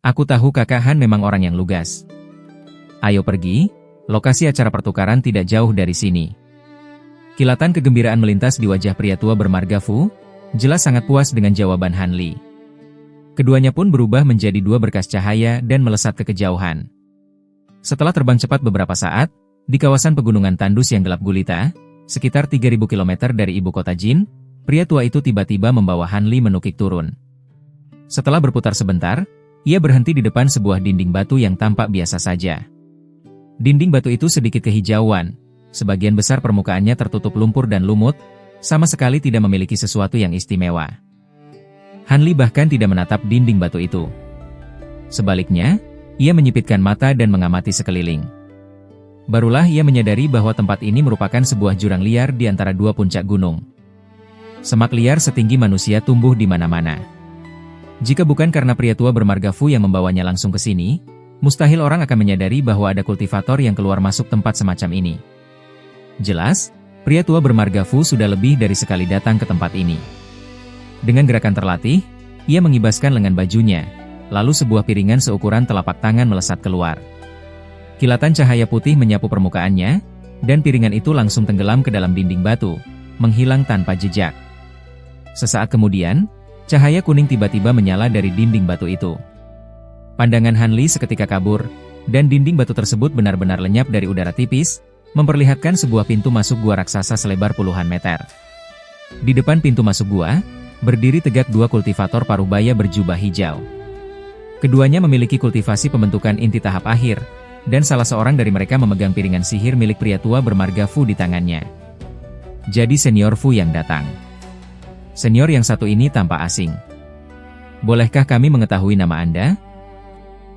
Aku tahu kakak Han memang orang yang lugas. Ayo pergi, lokasi acara pertukaran tidak jauh dari sini. Kilatan kegembiraan melintas di wajah pria tua bermarga Fu, jelas sangat puas dengan jawaban Han Li. Keduanya pun berubah menjadi dua berkas cahaya dan melesat ke kejauhan. Setelah terbang cepat beberapa saat, di kawasan pegunungan tandus yang gelap gulita, sekitar 3.000 km dari ibu kota Jin, pria tua itu tiba-tiba membawa Han Li menukik turun. Setelah berputar sebentar, ia berhenti di depan sebuah dinding batu yang tampak biasa saja. Dinding batu itu sedikit kehijauan, sebagian besar permukaannya tertutup lumpur dan lumut, sama sekali tidak memiliki sesuatu yang istimewa. Han Li bahkan tidak menatap dinding batu itu. Sebaliknya, ia menyipitkan mata dan mengamati sekeliling. Barulah ia menyadari bahwa tempat ini merupakan sebuah jurang liar di antara dua puncak gunung. Semak liar setinggi manusia tumbuh di mana-mana. Jika bukan karena pria tua bermarga Fu yang membawanya langsung ke sini, mustahil orang akan menyadari bahwa ada kultivator yang keluar masuk tempat semacam ini. Jelas, pria tua bermarga Fu sudah lebih dari sekali datang ke tempat ini. Dengan gerakan terlatih, ia mengibaskan lengan bajunya, lalu sebuah piringan seukuran telapak tangan melesat keluar. Kilatan cahaya putih menyapu permukaannya, dan piringan itu langsung tenggelam ke dalam dinding batu, menghilang tanpa jejak. Sesaat kemudian, cahaya kuning tiba-tiba menyala dari dinding batu itu. Pandangan Han Li seketika kabur, dan dinding batu tersebut benar-benar lenyap dari udara tipis, memperlihatkan sebuah pintu masuk gua raksasa selebar puluhan meter. Di depan pintu masuk gua, berdiri tegak dua kultivator paruh-baya berjubah hijau. Keduanya memiliki kultivasi pembentukan inti tahap akhir, dan salah seorang dari mereka memegang piringan sihir milik pria tua bermarga Fu di tangannya. Jadi senior Fu yang datang. Senior yang satu ini tampak asing. Bolehkah kami mengetahui nama Anda?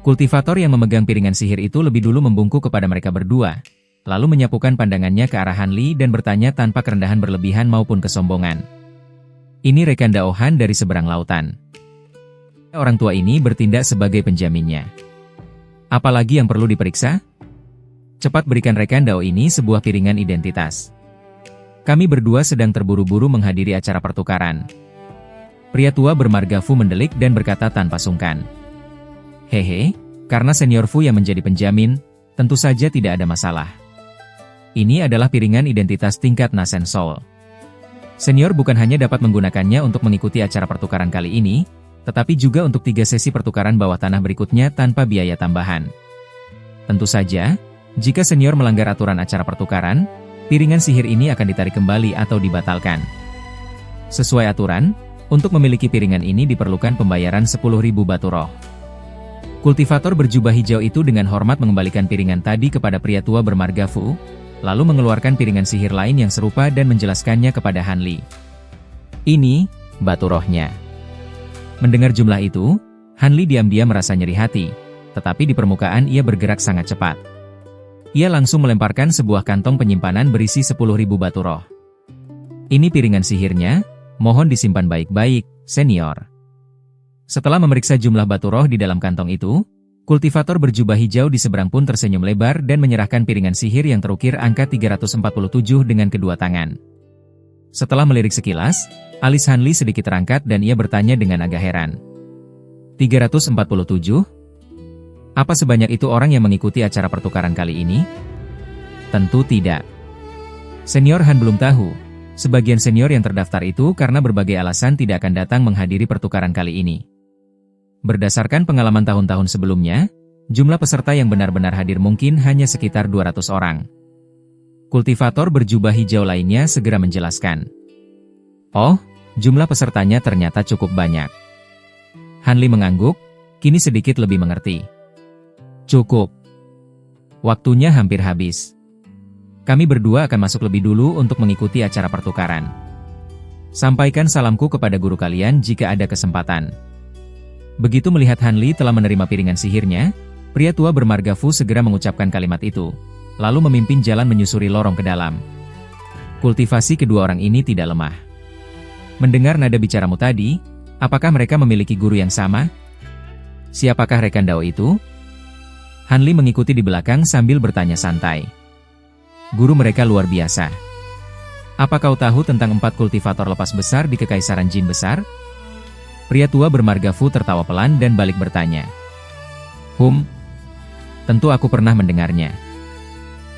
Kultivator yang memegang piringan sihir itu lebih dulu membungkuk kepada mereka berdua, lalu menyapukan pandangannya ke arah Han Li dan bertanya tanpa kerendahan berlebihan maupun kesombongan. Ini rekan Dao Han dari seberang lautan. Orang tua ini bertindak sebagai penjaminnya. Apalagi yang perlu diperiksa? Cepat berikan rekan Dao ini sebuah piringan identitas. Kami berdua sedang terburu-buru menghadiri acara pertukaran. Pria tua bermarga Fu mendelik dan berkata tanpa sungkan. Hehe, karena senior Fu yang menjadi penjamin, tentu saja tidak ada masalah. Ini adalah piringan identitas tingkat Nasen Soul. Senior bukan hanya dapat menggunakannya untuk mengikuti acara pertukaran kali ini, tetapi juga untuk 3 sesi pertukaran bawah tanah berikutnya tanpa biaya tambahan. Tentu saja, jika senior melanggar aturan acara pertukaran, piringan sihir ini akan ditarik kembali atau dibatalkan. Sesuai aturan, untuk memiliki piringan ini diperlukan pembayaran 10.000 batu roh. Kultivator berjubah hijau itu dengan hormat mengembalikan piringan tadi kepada pria tua bermarga Fu, lalu mengeluarkan piringan sihir lain yang serupa dan menjelaskannya kepada Han Li. Ini, batu rohnya. Mendengar jumlah itu, Han Li diam-diam merasa nyeri hati, tetapi di permukaan ia bergerak sangat cepat. Ia langsung melemparkan sebuah kantong penyimpanan berisi 10.000 batu roh. Ini piringan sihirnya, mohon disimpan baik-baik, senior. Setelah memeriksa jumlah batu roh di dalam kantong itu, kultivator berjubah hijau di seberang pun tersenyum lebar dan menyerahkan piringan sihir yang terukir angka 347 dengan kedua tangan. Setelah melirik sekilas, alis Han Li sedikit terangkat dan ia bertanya dengan agak heran. 347? Apa sebanyak itu orang yang mengikuti acara pertukaran kali ini? Tentu tidak. Senior Han belum tahu, sebagian senior yang terdaftar itu karena berbagai alasan tidak akan datang menghadiri pertukaran kali ini. Berdasarkan pengalaman tahun-tahun sebelumnya, jumlah peserta yang benar-benar hadir mungkin hanya sekitar 200 orang. Kultivator berjubah hijau lainnya segera menjelaskan. Oh, jumlah pesertanya ternyata cukup banyak. Han Li mengangguk, kini sedikit lebih mengerti. Cukup. Waktunya hampir habis. Kami berdua akan masuk lebih dulu untuk mengikuti acara pertukaran. Sampaikan salamku kepada guru kalian jika ada kesempatan. Begitu melihat Han Li telah menerima piringan sihirnya, pria tua bermarga Fu segera mengucapkan kalimat itu, lalu memimpin jalan menyusuri lorong ke dalam. Kultivasi kedua orang ini tidak lemah. Mendengar nada bicaramu tadi, apakah mereka memiliki guru yang sama? Siapakah rekan Dao itu? Han Li mengikuti di belakang sambil bertanya santai. Guru mereka luar biasa. Apa kau tahu tentang 4 kultivator lepas besar di Kekaisaran Jin Besar? Pria tua bermarga Fu tertawa pelan dan balik bertanya. Tentu aku pernah mendengarnya.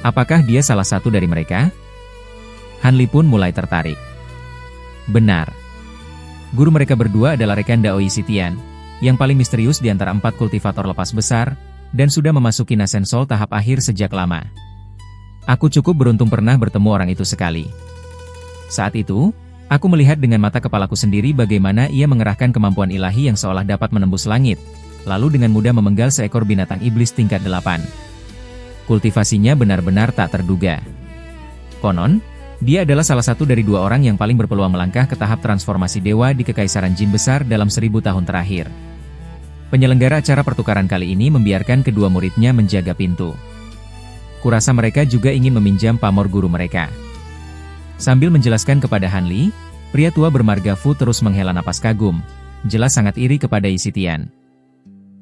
Apakah dia salah satu dari mereka? Han Li pun mulai tertarik. Benar. Guru mereka berdua adalah rekan Daoi Sitian, yang paling misterius di antara 4 kultivator lepas besar, dan sudah memasuki Nasen Soul tahap akhir sejak lama. Aku cukup beruntung pernah bertemu orang itu sekali. Saat itu, aku melihat dengan mata kepalaku sendiri bagaimana ia mengerahkan kemampuan ilahi yang seolah dapat menembus langit, lalu dengan mudah memenggal seekor binatang iblis tingkat 8. Kultivasinya benar-benar tak terduga. Konon, dia adalah salah satu dari 2 orang yang paling berpeluang melangkah ke tahap transformasi dewa di Kekaisaran Jin Besar dalam 1000 tahun terakhir. Penyelenggara acara pertukaran kali ini membiarkan kedua muridnya menjaga pintu. Kurasa mereka juga ingin meminjam pamor guru mereka. Sambil menjelaskan kepada Han Li, pria tua bermarga Fu terus menghela napas kagum, jelas sangat iri kepada Yi Sitian.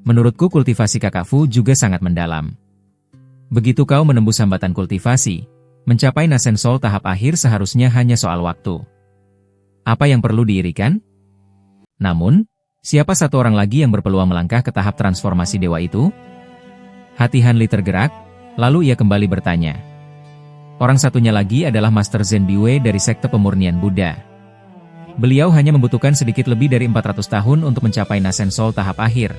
Menurutku kultivasi kakak Fu juga sangat mendalam. Begitu kau menembus hambatan kultivasi, mencapai Nasen Soul tahap akhir seharusnya hanya soal waktu. Apa yang perlu diirikan? Namun, siapa satu orang lagi yang berpeluang melangkah ke tahap transformasi dewa itu? Hati Han Li tergerak, lalu ia kembali bertanya. Orang satunya lagi adalah Master Zhen Biwei dari Sekte Pemurnian Buddha. Beliau hanya membutuhkan sedikit lebih dari 400 tahun untuk mencapai Nasen Soul tahap akhir,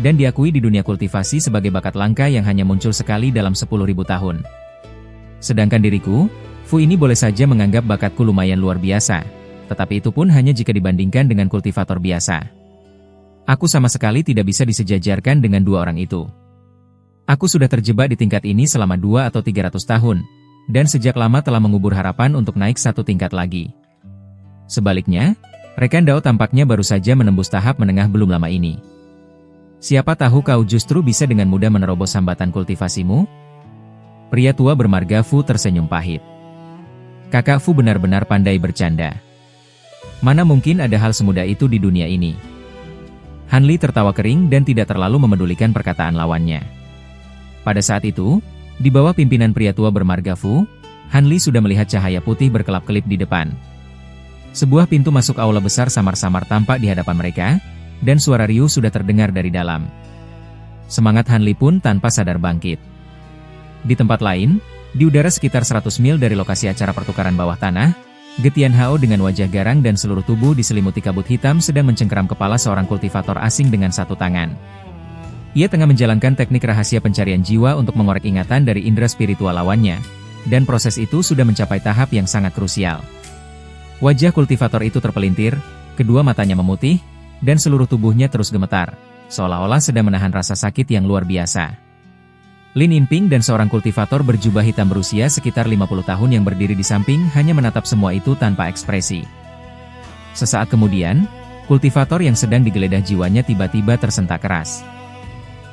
dan diakui di dunia kultivasi sebagai bakat langka yang hanya muncul sekali dalam 10.000 tahun. Sedangkan diriku, Fu ini boleh saja menganggap bakatku lumayan luar biasa, tetapi itu pun hanya jika dibandingkan dengan kultivator biasa. Aku sama sekali tidak bisa disejajarkan dengan 2 orang itu. Aku sudah terjebak di tingkat ini selama 2 atau 300 tahun, dan sejak lama telah mengubur harapan untuk naik 1 tingkat lagi. Sebaliknya, rekan Dao tampaknya baru saja menembus tahap menengah belum lama ini. Siapa tahu kau justru bisa dengan mudah menerobos hambatan kultivasimu? Pria tua bermarga Fu tersenyum pahit. Kakak Fu benar-benar pandai bercanda. Mana mungkin ada hal semudah itu di dunia ini? Han Li tertawa kering dan tidak terlalu memedulikan perkataan lawannya. Pada saat itu, di bawah pimpinan pria tua bermarga Fu, Han Li sudah melihat cahaya putih berkelap-kelip di depan. Sebuah pintu masuk aula besar samar-samar tampak di hadapan mereka, dan suara riuh sudah terdengar dari dalam. Semangat Han Li pun tanpa sadar bangkit. Di tempat lain, di udara sekitar 100 mil dari lokasi acara pertukaran bawah tanah, Getian Hao dengan wajah garang dan seluruh tubuh diselimuti kabut hitam sedang mencengkeram kepala seorang kultivator asing dengan satu tangan. Ia tengah menjalankan teknik rahasia pencarian jiwa untuk mengorek ingatan dari indera spiritual lawannya, dan proses itu sudah mencapai tahap yang sangat krusial. Wajah kultivator itu terpelintir, kedua matanya memutih, dan seluruh tubuhnya terus gemetar, seolah-olah sedang menahan rasa sakit yang luar biasa. Lin Yinping dan seorang kultivator berjubah hitam berusia sekitar 50 tahun yang berdiri di samping hanya menatap semua itu tanpa ekspresi. Sesaat kemudian, kultivator yang sedang digeledah jiwanya tiba-tiba tersentak keras.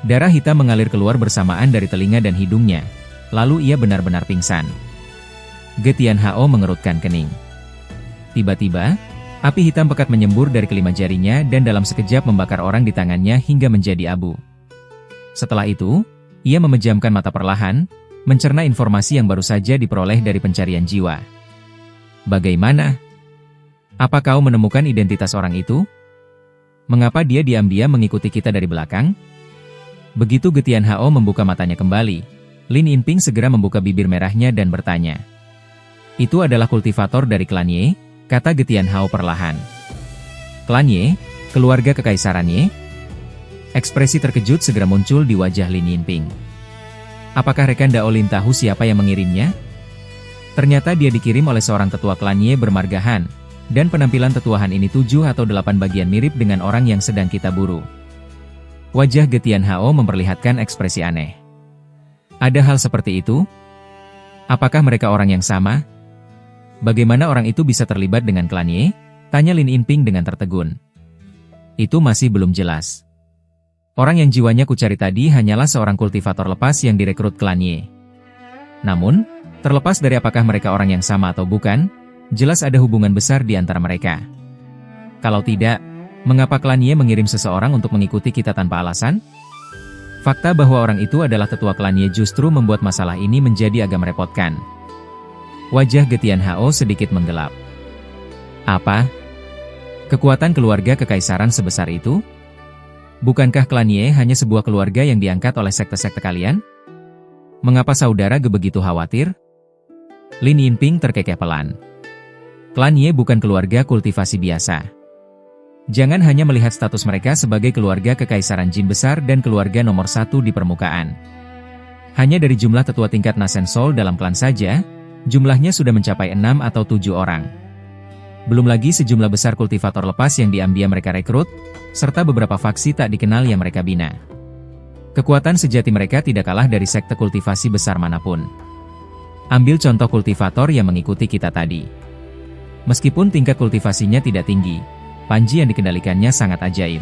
Darah hitam mengalir keluar bersamaan dari telinga dan hidungnya, lalu ia benar-benar pingsan. Getian Hao mengerutkan kening. Tiba-tiba, api hitam pekat menyembur dari kelima jarinya dan dalam sekejap membakar orang di tangannya hingga menjadi abu. Setelah itu, ia memejamkan mata perlahan, mencerna informasi yang baru saja diperoleh dari pencarian jiwa. Bagaimana? Apa kau menemukan identitas orang itu? Mengapa dia diam-diam mengikuti kita dari belakang? Begitu Getian Hao membuka matanya kembali, Lin Yinping segera membuka bibir merahnya dan bertanya. Itu adalah kultivator dari klan Ye, kata Getian Hao perlahan. Klan Ye, keluarga kekaisaran Ye? Ekspresi terkejut segera muncul di wajah Lin Yinping. Apakah rekan Dao Lin tahu siapa yang mengirimnya? Ternyata dia dikirim oleh seorang tetua klan Ye bermarga Han, dan penampilan tetua Han ini 7 atau 8 bagian mirip dengan orang yang sedang kita buru. Wajah Getian Hao memperlihatkan ekspresi aneh. Ada hal seperti itu? Apakah mereka orang yang sama? Bagaimana orang itu bisa terlibat dengan klan Ye? Tanya Lin Yinping dengan tertegun. Itu masih belum jelas. Orang yang jiwanya kucari tadi hanyalah seorang kultivator lepas yang direkrut klan Ye. Namun, terlepas dari apakah mereka orang yang sama atau bukan, jelas ada hubungan besar di antara mereka. Kalau tidak, mengapa klan Ye mengirim seseorang untuk mengikuti kita tanpa alasan? Fakta bahwa orang itu adalah tetua klan Ye justru membuat masalah ini menjadi agak merepotkan. Wajah Getian Hao sedikit menggelap. Apa? Kekuatan keluarga kekaisaran sebesar itu? Bukankah klan Ye hanya sebuah keluarga yang diangkat oleh sekte-sekte kalian? Mengapa saudara begitu khawatir? Lin Yinping terkekeh pelan. Klan Ye bukan keluarga kultivasi biasa. Jangan hanya melihat status mereka sebagai keluarga kekaisaran Jin besar dan keluarga nomor satu di permukaan. Hanya dari jumlah tetua tingkat Nasen Soul dalam klan saja, jumlahnya sudah mencapai 6 atau 7 orang. Belum lagi sejumlah besar kultivator lepas yang diambil mereka rekrut, serta beberapa faksi tak dikenal yang mereka bina. Kekuatan sejati mereka tidak kalah dari sekte kultivasi besar manapun. Ambil contoh kultivator yang mengikuti kita tadi. Meskipun tingkat kultivasinya tidak tinggi, panji yang dikendalikannya sangat ajaib.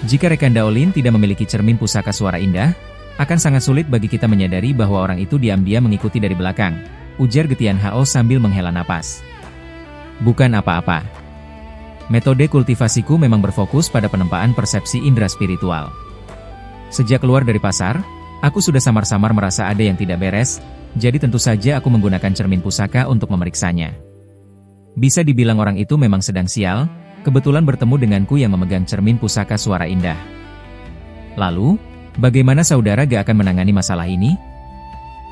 Jika rekan Daolin tidak memiliki cermin pusaka suara indah, akan sangat sulit bagi kita menyadari bahwa orang itu diam-diam mengikuti dari belakang, ujar Getian Hao sambil menghela napas. Bukan apa-apa. Metode kultivasiku memang berfokus pada penempaan persepsi indera spiritual. Sejak keluar dari pasar, aku sudah samar-samar merasa ada yang tidak beres, jadi tentu saja aku menggunakan cermin pusaka untuk memeriksanya. Bisa dibilang orang itu memang sedang sial, kebetulan bertemu denganku yang memegang cermin pusaka suara indah. Lalu, bagaimana saudara gak akan menangani masalah ini?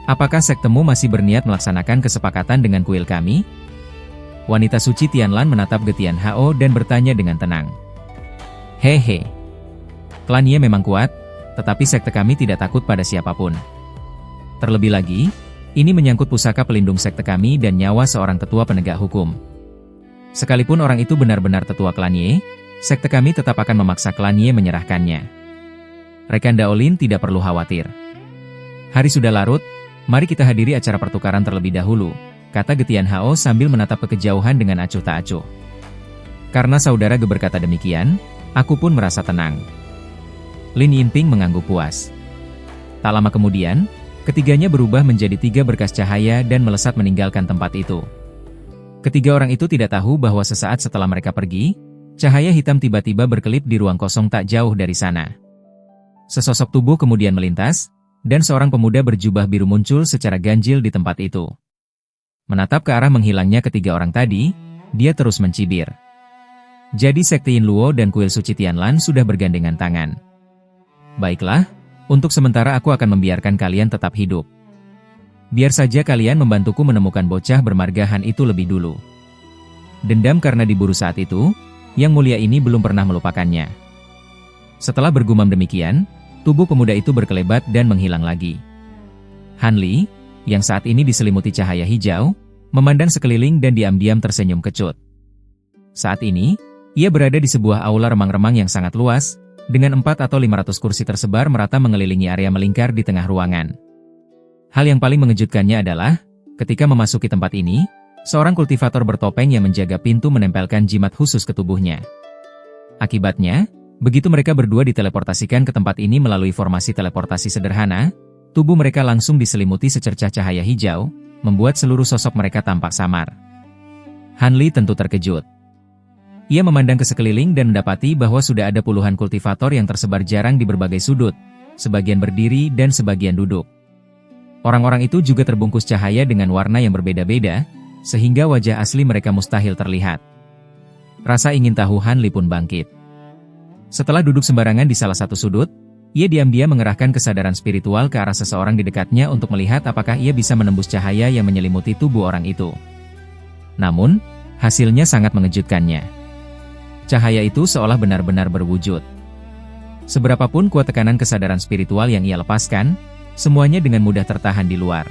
Apakah sektemu masih berniat melaksanakan kesepakatan dengan kuil kami? Wanita suci Tianlan menatap Getian Hao dan bertanya dengan tenang. Hehe. Klan Ye memang kuat, tetapi sekte kami tidak takut pada siapapun. Terlebih lagi, ini menyangkut pusaka pelindung sekte kami dan nyawa seorang tetua penegak hukum. Sekalipun orang itu benar-benar tetua klan Ye, sekte kami tetap akan memaksa klan Ye menyerahkannya. Rekan Daolin tidak perlu khawatir. Hari sudah larut, mari kita hadiri acara pertukaran terlebih dahulu, kata Getian Hao sambil menatap ke kejauhan dengan acuh tak acuh. Karena saudara Ge berkata demikian, aku pun merasa tenang. Lin Yinping mengangguk puas. Tak lama kemudian, ketiganya berubah menjadi 3 berkas cahaya dan melesat meninggalkan tempat itu. Ketiga orang itu tidak tahu bahwa sesaat setelah mereka pergi, cahaya hitam tiba-tiba berkelip di ruang kosong tak jauh dari sana. Sesosok tubuh kemudian melintas, dan seorang pemuda berjubah biru muncul secara ganjil di tempat itu. Menatap ke arah menghilangnya ketiga orang tadi, dia terus mencibir. Jadi sekte Yin Luo dan kuil suci Tianlan sudah bergandengan tangan. Baiklah, untuk sementara aku akan membiarkan kalian tetap hidup. Biar saja kalian membantuku menemukan bocah bermarga Han itu lebih dulu. Dendam karena diburu saat itu, yang mulia ini belum pernah melupakannya. Setelah bergumam demikian, tubuh pemuda itu berkelebat dan menghilang lagi. Han Li, yang saat ini diselimuti cahaya hijau, memandang sekeliling dan diam-diam tersenyum kecut. Saat ini, ia berada di sebuah aula remang-remang yang sangat luas, dengan 400 atau 500 kursi tersebar merata mengelilingi area melingkar di tengah ruangan. Hal yang paling mengejutkannya adalah, ketika memasuki tempat ini, seorang kultivator bertopeng yang menjaga pintu menempelkan jimat khusus ke tubuhnya. Akibatnya, begitu mereka berdua diteleportasikan ke tempat ini melalui formasi teleportasi sederhana, tubuh mereka langsung diselimuti secercah cahaya hijau, membuat seluruh sosok mereka tampak samar. Han Li tentu terkejut. Ia memandang ke sekeliling dan mendapati bahwa sudah ada puluhan kultivator yang tersebar jarang di berbagai sudut, sebagian berdiri dan sebagian duduk. Orang-orang itu juga terbungkus cahaya dengan warna yang berbeda-beda, sehingga wajah asli mereka mustahil terlihat. Rasa ingin tahu Han Li pun bangkit. Setelah duduk sembarangan di salah satu sudut, ia diam-diam mengerahkan kesadaran spiritual ke arah seseorang di dekatnya untuk melihat apakah ia bisa menembus cahaya yang menyelimuti tubuh orang itu. Namun, hasilnya sangat mengejutkannya. Cahaya itu seolah benar-benar berwujud. Seberapapun kuat tekanan kesadaran spiritual yang ia lepaskan, semuanya dengan mudah tertahan di luar.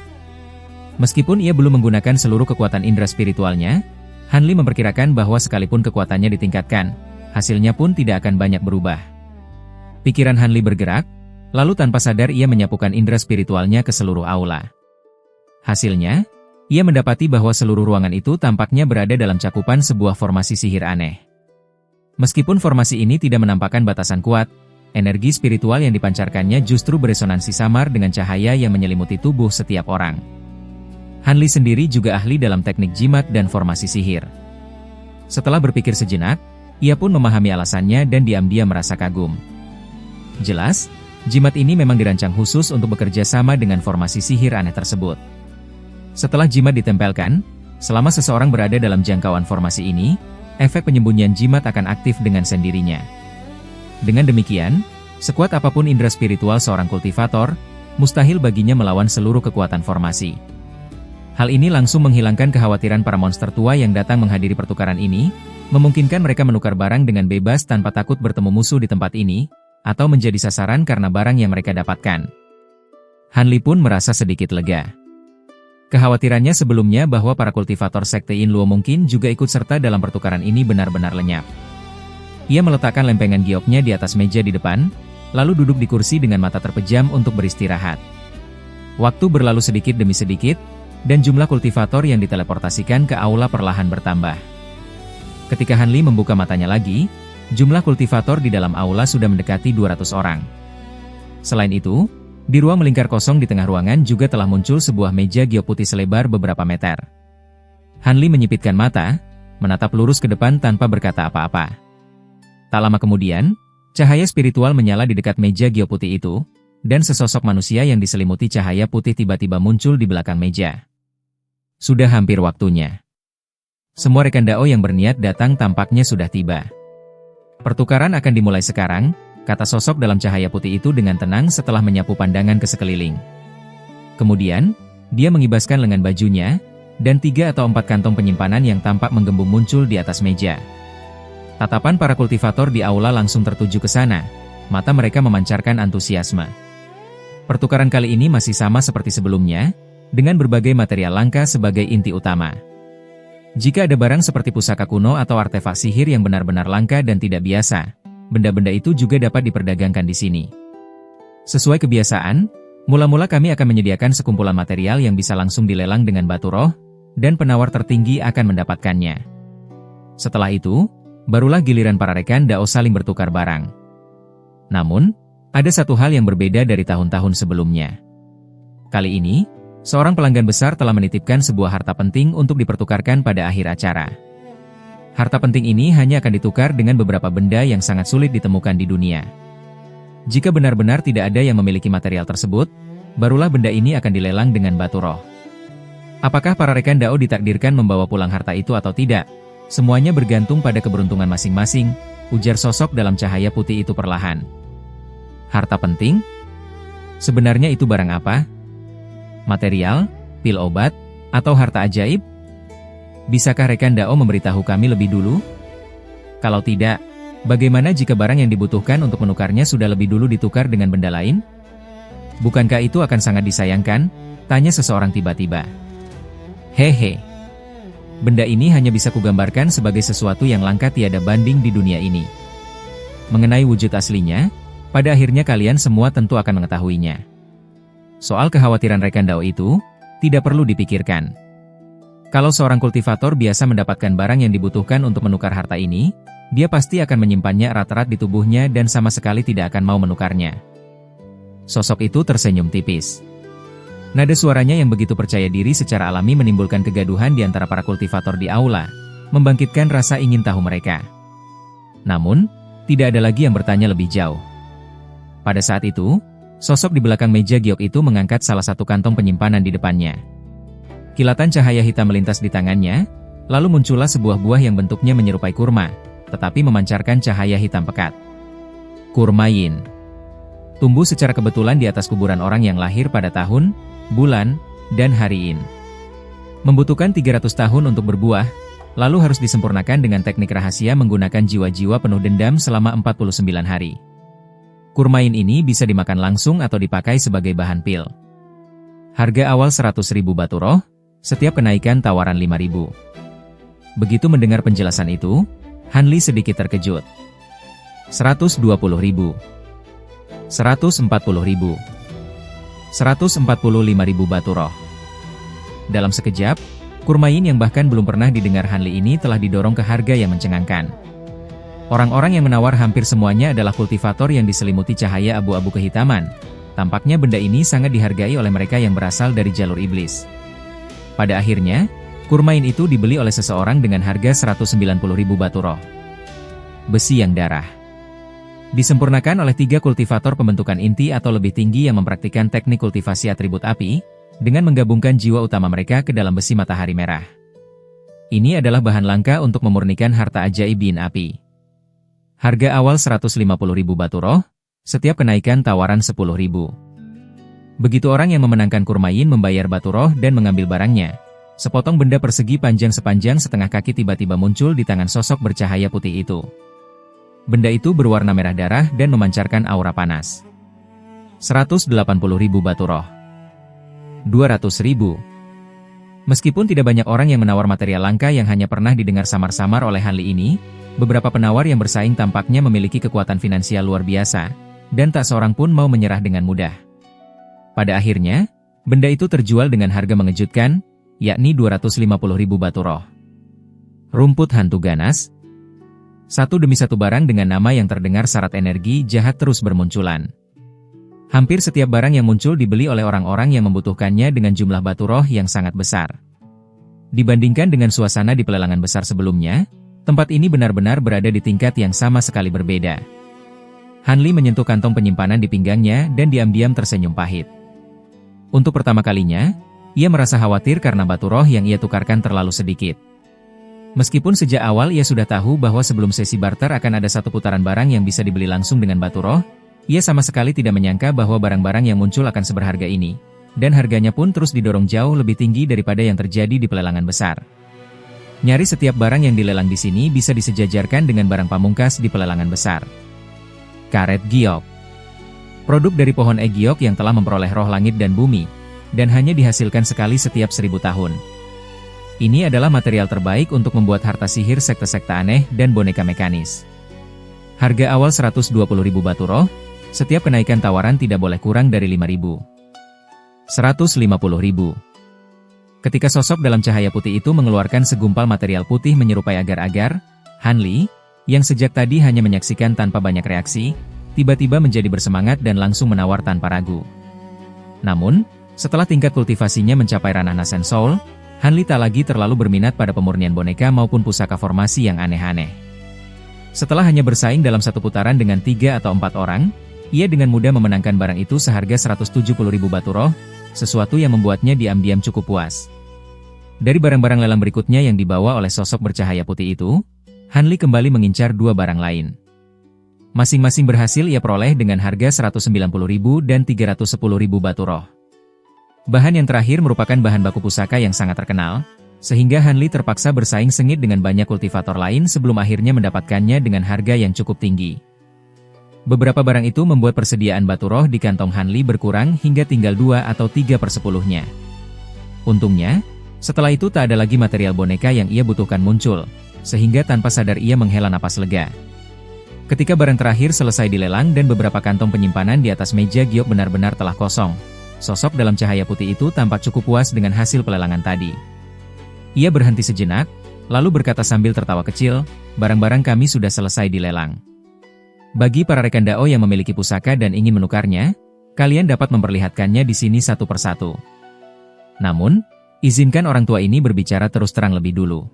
Meskipun ia belum menggunakan seluruh kekuatan indera spiritualnya, Han Li memperkirakan bahwa sekalipun kekuatannya ditingkatkan, hasilnya pun tidak akan banyak berubah. Pikiran Han Li bergerak, lalu tanpa sadar ia menyapukan indera spiritualnya ke seluruh aula. Hasilnya, ia mendapati bahwa seluruh ruangan itu tampaknya berada dalam cakupan sebuah formasi sihir aneh. Meskipun formasi ini tidak menampakkan batasan kuat, energi spiritual yang dipancarkannya justru beresonansi samar dengan cahaya yang menyelimuti tubuh setiap orang. Han Li sendiri juga ahli dalam teknik jimat dan formasi sihir. Setelah berpikir sejenak, ia pun memahami alasannya dan diam-diam merasa kagum. Jelas, jimat ini memang dirancang khusus untuk bekerja sama dengan formasi sihir aneh tersebut. Setelah jimat ditempelkan, selama seseorang berada dalam jangkauan formasi ini, efek penyembunyian jimat akan aktif dengan sendirinya. Dengan demikian, sekuat apapun indera spiritual seorang kultivator, mustahil baginya melawan seluruh kekuatan formasi. Hal ini langsung menghilangkan kekhawatiran para monster tua yang datang menghadiri pertukaran ini, memungkinkan mereka menukar barang dengan bebas tanpa takut bertemu musuh di tempat ini, atau menjadi sasaran karena barang yang mereka dapatkan. Han Li pun merasa sedikit lega. Kekhawatirannya sebelumnya bahwa para kultivator sekte Yin Luo mungkin juga ikut serta dalam pertukaran ini benar-benar lenyap. Ia meletakkan lempengan gioknya di atas meja di depan, lalu duduk di kursi dengan mata terpejam untuk beristirahat. Waktu berlalu sedikit demi sedikit, dan jumlah kultivator yang diteleportasikan ke aula perlahan bertambah. Ketika Han Li membuka matanya lagi, jumlah kultivator di dalam aula sudah mendekati 200 orang. Selain itu, di ruang melingkar kosong di tengah ruangan juga telah muncul sebuah meja giok putih selebar beberapa meter. Han Li menyipitkan mata, menatap lurus ke depan tanpa berkata apa-apa. Tak lama kemudian, cahaya spiritual menyala di dekat meja giok putih itu, dan sesosok manusia yang diselimuti cahaya putih tiba-tiba muncul di belakang meja. Sudah hampir waktunya. Semua rekan Dao yang berniat datang tampaknya sudah tiba. Pertukaran akan dimulai sekarang, kata sosok dalam cahaya putih itu dengan tenang setelah menyapu pandangan ke sekeliling. Kemudian, dia mengibaskan lengan bajunya, dan 3 atau 4 kantong penyimpanan yang tampak menggembung muncul di atas meja. Tatapan para kultivator di aula langsung tertuju ke sana, mata mereka memancarkan antusiasme. Pertukaran kali ini masih sama seperti sebelumnya, dengan berbagai material langka sebagai inti utama. Jika ada barang seperti pusaka kuno atau artefak sihir yang benar-benar langka dan tidak biasa, benda-benda itu juga dapat diperdagangkan di sini. Sesuai kebiasaan, mula-mula kami akan menyediakan sekumpulan material yang bisa langsung dilelang dengan batu roh, dan penawar tertinggi akan mendapatkannya. Setelah itu, barulah giliran para rekan Dao saling bertukar barang. Namun, ada satu hal yang berbeda dari tahun-tahun sebelumnya. Kali ini, seorang pelanggan besar telah menitipkan sebuah harta penting untuk dipertukarkan pada akhir acara. Harta penting ini hanya akan ditukar dengan beberapa benda yang sangat sulit ditemukan di dunia. Jika benar-benar tidak ada yang memiliki material tersebut, barulah benda ini akan dilelang dengan batu roh. Apakah para rekan Dao ditakdirkan membawa pulang harta itu atau tidak? Semuanya bergantung pada keberuntungan masing-masing, ujar sosok dalam cahaya putih itu perlahan. Harta penting? Sebenarnya itu barang apa? Material, pil obat, atau harta ajaib? Bisakah rekan Dao memberitahu kami lebih dulu? Kalau tidak, bagaimana jika barang yang dibutuhkan untuk menukarnya sudah lebih dulu ditukar dengan benda lain? Bukankah itu akan sangat disayangkan? Tanya seseorang tiba-tiba. Hehe. Benda ini hanya bisa kugambarkan sebagai sesuatu yang langka tiada banding di dunia ini. Mengenai wujud aslinya, pada akhirnya kalian semua tentu akan mengetahuinya. Soal kekhawatiran rekan Dao itu, tidak perlu dipikirkan. Kalau seorang kultivator biasa mendapatkan barang yang dibutuhkan untuk menukar harta ini, dia pasti akan menyimpannya erat-erat di tubuhnya dan sama sekali tidak akan mau menukarnya. Sosok itu tersenyum tipis. Nada suaranya yang begitu percaya diri secara alami menimbulkan kegaduhan di antara para kultivator di aula, membangkitkan rasa ingin tahu mereka. Namun, tidak ada lagi yang bertanya lebih jauh. Pada saat itu, sosok di belakang meja giok itu mengangkat salah satu kantong penyimpanan di depannya. Kilatan cahaya hitam melintas di tangannya, lalu muncullah sebuah buah yang bentuknya menyerupai kurma, tetapi memancarkan cahaya hitam pekat. Kurma Yin. Tumbuh secara kebetulan di atas kuburan orang yang lahir pada tahun, bulan, dan hari Yin. Membutuhkan 300 tahun untuk berbuah, lalu harus disempurnakan dengan teknik rahasia menggunakan jiwa-jiwa penuh dendam selama 49 hari. Kurma Yin ini bisa dimakan langsung atau dipakai sebagai bahan pil. Harga awal 100.000 batu roh, setiap kenaikan tawaran 5.000. Begitu mendengar penjelasan itu, Han Li sedikit terkejut. 120.000. 140.000. 145.000 batu roh. Dalam sekejap, kurma Yin yang bahkan belum pernah didengar Han Li ini telah didorong ke harga yang mencengangkan. Orang-orang yang menawar hampir semuanya adalah kultivator yang diselimuti cahaya abu-abu kehitaman. Tampaknya benda ini sangat dihargai oleh mereka yang berasal dari jalur iblis. Pada akhirnya, kurma Yin itu dibeli oleh seseorang dengan harga 190.000 batu roh. Besi yang darah. Disempurnakan oleh 3 kultivator pembentukan inti atau lebih tinggi yang mempraktikkan teknik kultivasi atribut api, dengan menggabungkan jiwa utama mereka ke dalam besi matahari merah. Ini adalah bahan langka untuk memurnikan harta ajaib Yin api. Harga awal 150.000 batu roh, setiap kenaikan tawaran 10.000. Begitu orang yang memenangkan Kurmayin membayar batu roh dan mengambil barangnya, sepotong benda persegi panjang sepanjang setengah kaki tiba-tiba muncul di tangan sosok bercahaya putih itu. Benda itu berwarna merah darah dan memancarkan aura panas. 180.000 batu roh. 200.000. Meskipun tidak banyak orang yang menawar material langka yang hanya pernah didengar samar-samar oleh Hanli ini, beberapa penawar yang bersaing tampaknya memiliki kekuatan finansial luar biasa, dan tak seorang pun mau menyerah dengan mudah. Pada akhirnya, benda itu terjual dengan harga mengejutkan, yakni 250.000 batu roh. Rumput hantu ganas. Satu demi satu barang dengan nama yang terdengar syarat energi jahat terus bermunculan. Hampir setiap barang yang muncul dibeli oleh orang-orang yang membutuhkannya dengan jumlah batu roh yang sangat besar. Dibandingkan dengan suasana di pelelangan besar sebelumnya, tempat ini benar-benar berada di tingkat yang sama sekali berbeda. Hanli menyentuh kantong penyimpanan di pinggangnya dan diam-diam tersenyum pahit. Untuk pertama kalinya, ia merasa khawatir karena batu roh yang ia tukarkan terlalu sedikit. Meskipun sejak awal ia sudah tahu bahwa sebelum sesi barter akan ada satu putaran barang yang bisa dibeli langsung dengan batu roh, ia sama sekali tidak menyangka bahwa barang-barang yang muncul akan seberharga ini, dan harganya pun terus didorong jauh lebih tinggi daripada yang terjadi di pelelangan besar. Nyaris setiap barang yang dilelang di sini bisa disejajarkan dengan barang pamungkas di pelelangan besar. Karet giok. Produk dari pohon giok yang telah memperoleh roh langit dan bumi, dan hanya dihasilkan sekali setiap 1000 tahun. Ini adalah material terbaik untuk membuat harta sihir sekte-sekte aneh dan boneka mekanis. Harga awal 120.000 batu roh, setiap kenaikan tawaran tidak boleh kurang dari 5.000. 150.000. Ketika sosok dalam cahaya putih itu mengeluarkan segumpal material putih menyerupai agar-agar, Hanli, yang sejak tadi hanya menyaksikan tanpa banyak reaksi, tiba-tiba menjadi bersemangat dan langsung menawar tanpa ragu. Namun, setelah tingkat kultivasinya mencapai ranah Nasen Soul, Hanli tak lagi terlalu berminat pada pemurnian boneka maupun pusaka formasi yang aneh-aneh. Setelah hanya bersaing dalam satu putaran dengan 3 atau 4 orang, ia dengan mudah memenangkan barang itu seharga 170.000 batu roh, sesuatu yang membuatnya diam-diam cukup puas. Dari barang-barang lelang berikutnya yang dibawa oleh sosok bercahaya putih itu, Hanli kembali mengincar 2 barang lain. Masing-masing berhasil ia peroleh dengan harga 190.000 dan 310.000 batu roh. Bahan yang terakhir merupakan bahan baku pusaka yang sangat terkenal, sehingga Hanli terpaksa bersaing sengit dengan banyak kultivator lain sebelum akhirnya mendapatkannya dengan harga yang cukup tinggi. Beberapa barang itu membuat persediaan batu roh di kantong Hanli berkurang hingga tinggal 2 atau 3/10-nya. Untungnya, setelah itu tak ada lagi material boneka yang ia butuhkan muncul, sehingga tanpa sadar ia menghela napas lega. Ketika barang terakhir selesai dilelang dan beberapa kantong penyimpanan di atas meja giok benar-benar telah kosong, sosok dalam cahaya putih itu tampak cukup puas dengan hasil pelelangan tadi. Ia berhenti sejenak, lalu berkata sambil tertawa kecil, "Barang-barang kami sudah selesai dilelang. Bagi para rekan Dao yang memiliki pusaka dan ingin menukarnya, kalian dapat memperlihatkannya di sini satu persatu. Namun, izinkan orang tua ini berbicara terus terang lebih dulu.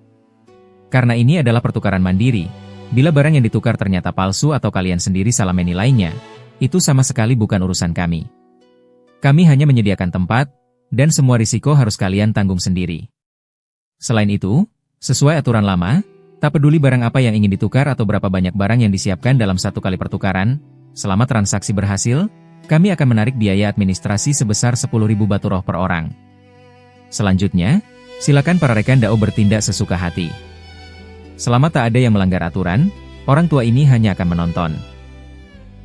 Karena ini adalah pertukaran mandiri, bila barang yang ditukar ternyata palsu atau kalian sendiri salah menilainya, itu sama sekali bukan urusan kami. Kami hanya menyediakan tempat, dan semua risiko harus kalian tanggung sendiri. Selain itu, sesuai aturan lama, tak peduli barang apa yang ingin ditukar atau berapa banyak barang yang disiapkan dalam satu kali pertukaran, selama transaksi berhasil, kami akan menarik biaya administrasi sebesar 10.000 batu roh per orang. Selanjutnya, silakan para rekan Dao bertindak sesuka hati. Selama tak ada yang melanggar aturan, orang tua ini hanya akan menonton."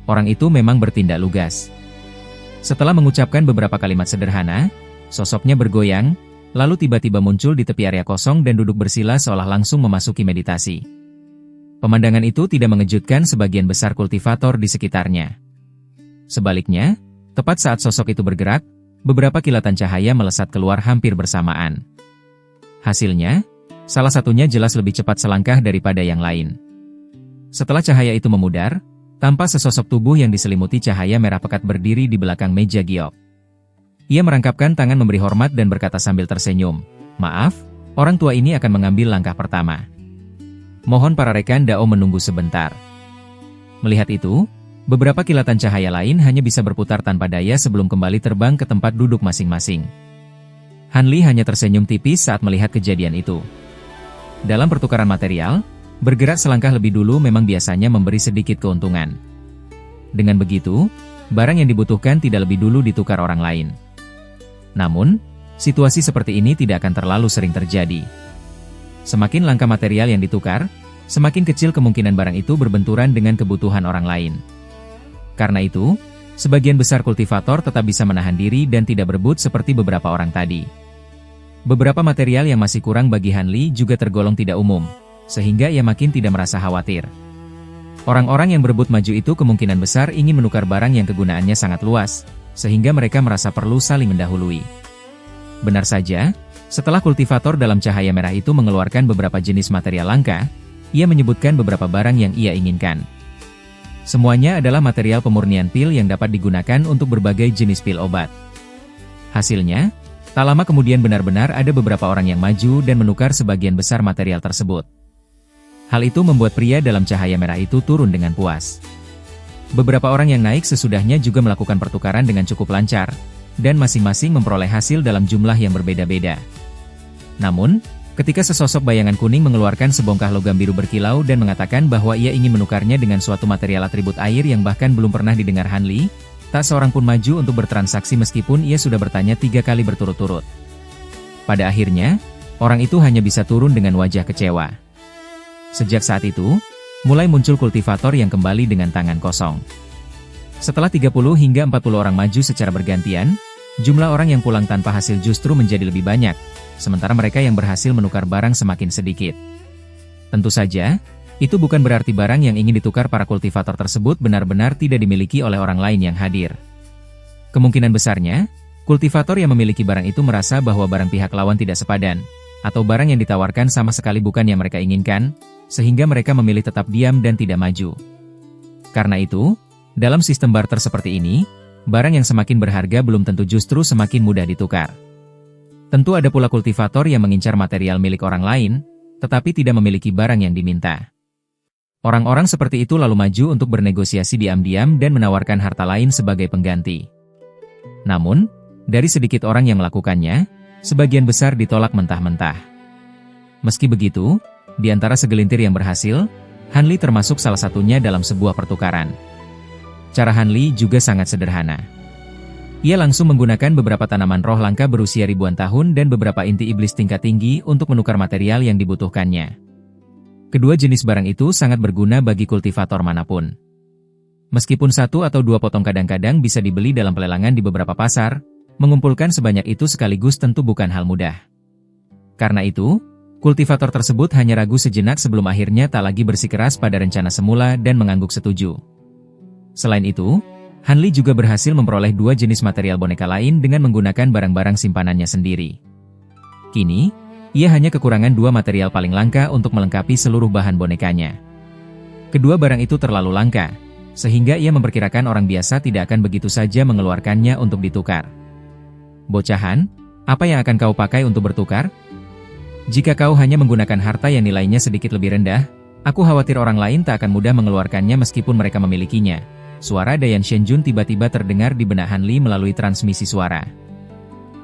Orang itu memang bertindak lugas. Setelah mengucapkan beberapa kalimat sederhana, sosoknya bergoyang, lalu tiba-tiba muncul di tepi area kosong dan duduk bersila seolah langsung memasuki meditasi. Pemandangan itu tidak mengejutkan sebagian besar kultivator di sekitarnya. Sebaliknya, tepat saat sosok itu bergerak, beberapa kilatan cahaya melesat keluar hampir bersamaan. Hasilnya, salah satunya jelas lebih cepat selangkah daripada yang lain. Setelah cahaya itu memudar, tampak sesosok tubuh yang diselimuti cahaya merah pekat berdiri di belakang meja giok. Ia merangkapkan tangan memberi hormat dan berkata sambil tersenyum, "Maaf, orang tua ini akan mengambil langkah pertama. Mohon para rekan Dao menunggu sebentar." Melihat itu, beberapa kilatan cahaya lain hanya bisa berputar tanpa daya sebelum kembali terbang ke tempat duduk masing-masing. Hanli hanya tersenyum tipis saat melihat kejadian itu. Dalam pertukaran material, Bergerak selangkah lebih dulu memang biasanya memberi sedikit keuntungan. Dengan begitu, barang yang dibutuhkan tidak lebih dulu ditukar orang lain. Namun, situasi seperti ini tidak akan terlalu sering terjadi. Semakin langka material yang ditukar, semakin kecil kemungkinan barang itu berbenturan dengan kebutuhan orang lain. Karena itu, sebagian besar kultivator tetap bisa menahan diri dan tidak berebut seperti beberapa orang tadi. Beberapa material yang masih kurang bagi Han Li juga tergolong tidak umum, sehingga ia makin tidak merasa khawatir. Orang-orang yang berebut maju itu kemungkinan besar ingin menukar barang yang kegunaannya sangat luas, sehingga mereka merasa perlu saling mendahului. Benar saja, setelah kultivator dalam cahaya merah itu mengeluarkan beberapa jenis material langka, ia menyebutkan beberapa barang yang ia inginkan. Semuanya adalah material pemurnian pil yang dapat digunakan untuk berbagai jenis pil obat. Hasilnya, tak lama kemudian benar-benar ada beberapa orang yang maju dan menukar sebagian besar material tersebut. Hal itu membuat pria dalam cahaya merah itu turun dengan puas. Beberapa orang yang naik sesudahnya juga melakukan pertukaran dengan cukup lancar, dan masing-masing memperoleh hasil dalam jumlah yang berbeda-beda. Namun, ketika sesosok bayangan kuning mengeluarkan sebongkah logam biru berkilau dan mengatakan bahwa ia ingin menukarnya dengan suatu material atribut air yang bahkan belum pernah didengar Han Li, tak seorang pun maju untuk bertransaksi meskipun ia sudah bertanya 3 kali berturut-turut. Pada akhirnya, orang itu hanya bisa turun dengan wajah kecewa. Sejak saat itu, mulai muncul kultivator yang kembali dengan tangan kosong. Setelah 30 hingga 40 orang maju secara bergantian, jumlah orang yang pulang tanpa hasil justru menjadi lebih banyak, sementara mereka yang berhasil menukar barang semakin sedikit. Tentu saja, itu bukan berarti barang yang ingin ditukar para kultivator tersebut benar-benar tidak dimiliki oleh orang lain yang hadir. Kemungkinan besarnya, kultivator yang memiliki barang itu merasa bahwa barang pihak lawan tidak sepadan, atau barang yang ditawarkan sama sekali bukan yang mereka inginkan, sehingga mereka memilih tetap diam dan tidak maju. Karena itu, dalam sistem barter seperti ini, barang yang semakin berharga belum tentu justru semakin mudah ditukar. Tentu ada pula kultivator yang mengincar material milik orang lain, tetapi tidak memiliki barang yang diminta. Orang-orang seperti itu lalu maju untuk bernegosiasi diam-diam dan menawarkan harta lain sebagai pengganti. Namun, dari sedikit orang yang melakukannya, sebagian besar ditolak mentah-mentah. Meski begitu, di antara segelintir yang berhasil, Han Li termasuk salah satunya dalam sebuah pertukaran. Cara Han Li juga sangat sederhana. Ia langsung menggunakan beberapa tanaman roh langka berusia ribuan tahun dan beberapa inti iblis tingkat tinggi untuk menukar material yang dibutuhkannya. Kedua jenis barang itu sangat berguna bagi kultivator manapun. Meskipun 1 atau 2 potong kadang-kadang bisa dibeli dalam pelelangan di beberapa pasar, mengumpulkan sebanyak itu sekaligus tentu bukan hal mudah. Karena itu, kultivator tersebut hanya ragu sejenak sebelum akhirnya tak lagi bersikeras pada rencana semula dan mengangguk setuju. Selain itu, Han Li juga berhasil memperoleh 2 jenis material boneka lain dengan menggunakan barang-barang simpanannya sendiri. Kini, ia hanya kekurangan 2 material paling langka untuk melengkapi seluruh bahan bonekanya. Kedua barang itu terlalu langka, sehingga ia memperkirakan orang biasa tidak akan begitu saja mengeluarkannya untuk ditukar. Bocahan, apa yang akan kau pakai untuk bertukar? Jika kau hanya menggunakan harta yang nilainya sedikit lebih rendah, aku khawatir orang lain tak akan mudah mengeluarkannya meskipun mereka memilikinya. Suara Dayan Shenjun tiba-tiba terdengar di benak Han Li melalui transmisi suara.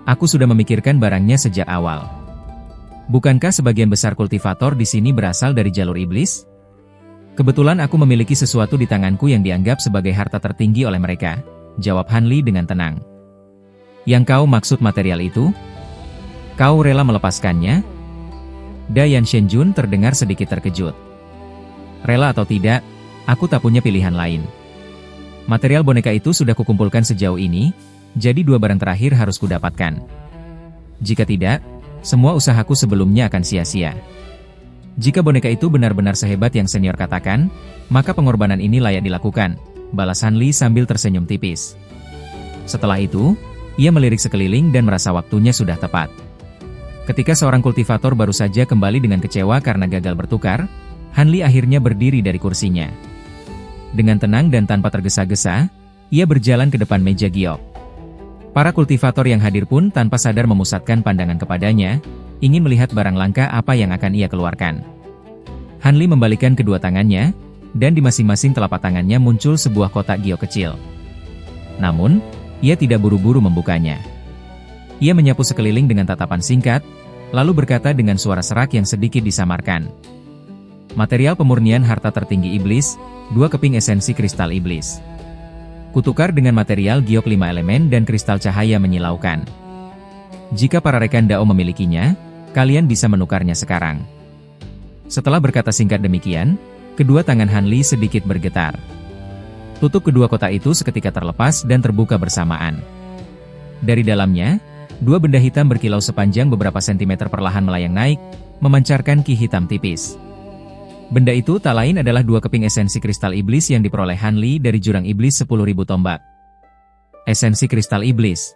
Aku sudah memikirkan barangnya sejak awal. Bukankah sebagian besar kultivator di sini berasal dari jalur iblis? Kebetulan aku memiliki sesuatu di tanganku yang dianggap sebagai harta tertinggi oleh mereka, jawab Han Li dengan tenang. Yang kau maksud material itu? Kau rela melepaskannya? Dayan Shenjun terdengar sedikit terkejut. Rela atau tidak, aku tak punya pilihan lain. Material boneka itu sudah kukumpulkan sejauh ini, jadi 2 barang terakhir harus kudapatkan. Jika tidak, semua usahaku sebelumnya akan sia-sia. Jika boneka itu benar-benar sehebat yang senior katakan, maka pengorbanan ini layak dilakukan, balas Han Li sambil tersenyum tipis. Setelah itu, ia melirik sekeliling dan merasa waktunya sudah tepat. Ketika seorang kultivator baru saja kembali dengan kecewa karena gagal bertukar, Han Li akhirnya berdiri dari kursinya. Dengan tenang dan tanpa tergesa-gesa, ia berjalan ke depan meja giok. Para kultivator yang hadir pun tanpa sadar memusatkan pandangan kepadanya, ingin melihat barang langka apa yang akan ia keluarkan. Han Li membalikkan kedua tangannya, dan di masing-masing telapak tangannya muncul sebuah kotak giok kecil. Namun, ia tidak buru-buru membukanya. Ia menyapu sekeliling dengan tatapan singkat, lalu berkata dengan suara serak yang sedikit disamarkan. Material pemurnian harta tertinggi iblis, 2 keping esensi kristal iblis. Kutukar dengan material giok 5 elemen dan kristal cahaya menyilaukan. Jika para rekan Dao memilikinya, kalian bisa menukarnya sekarang. Setelah berkata singkat demikian, kedua tangan Han Li sedikit bergetar. Tutup kedua kotak itu seketika terlepas dan terbuka bersamaan. Dari dalamnya, 2 benda hitam berkilau sepanjang beberapa sentimeter perlahan melayang naik, memancarkan ki hitam tipis. Benda itu tak lain adalah 2 keping esensi kristal iblis yang diperoleh Han Li dari jurang iblis 10.000 tombak. Esensi kristal iblis.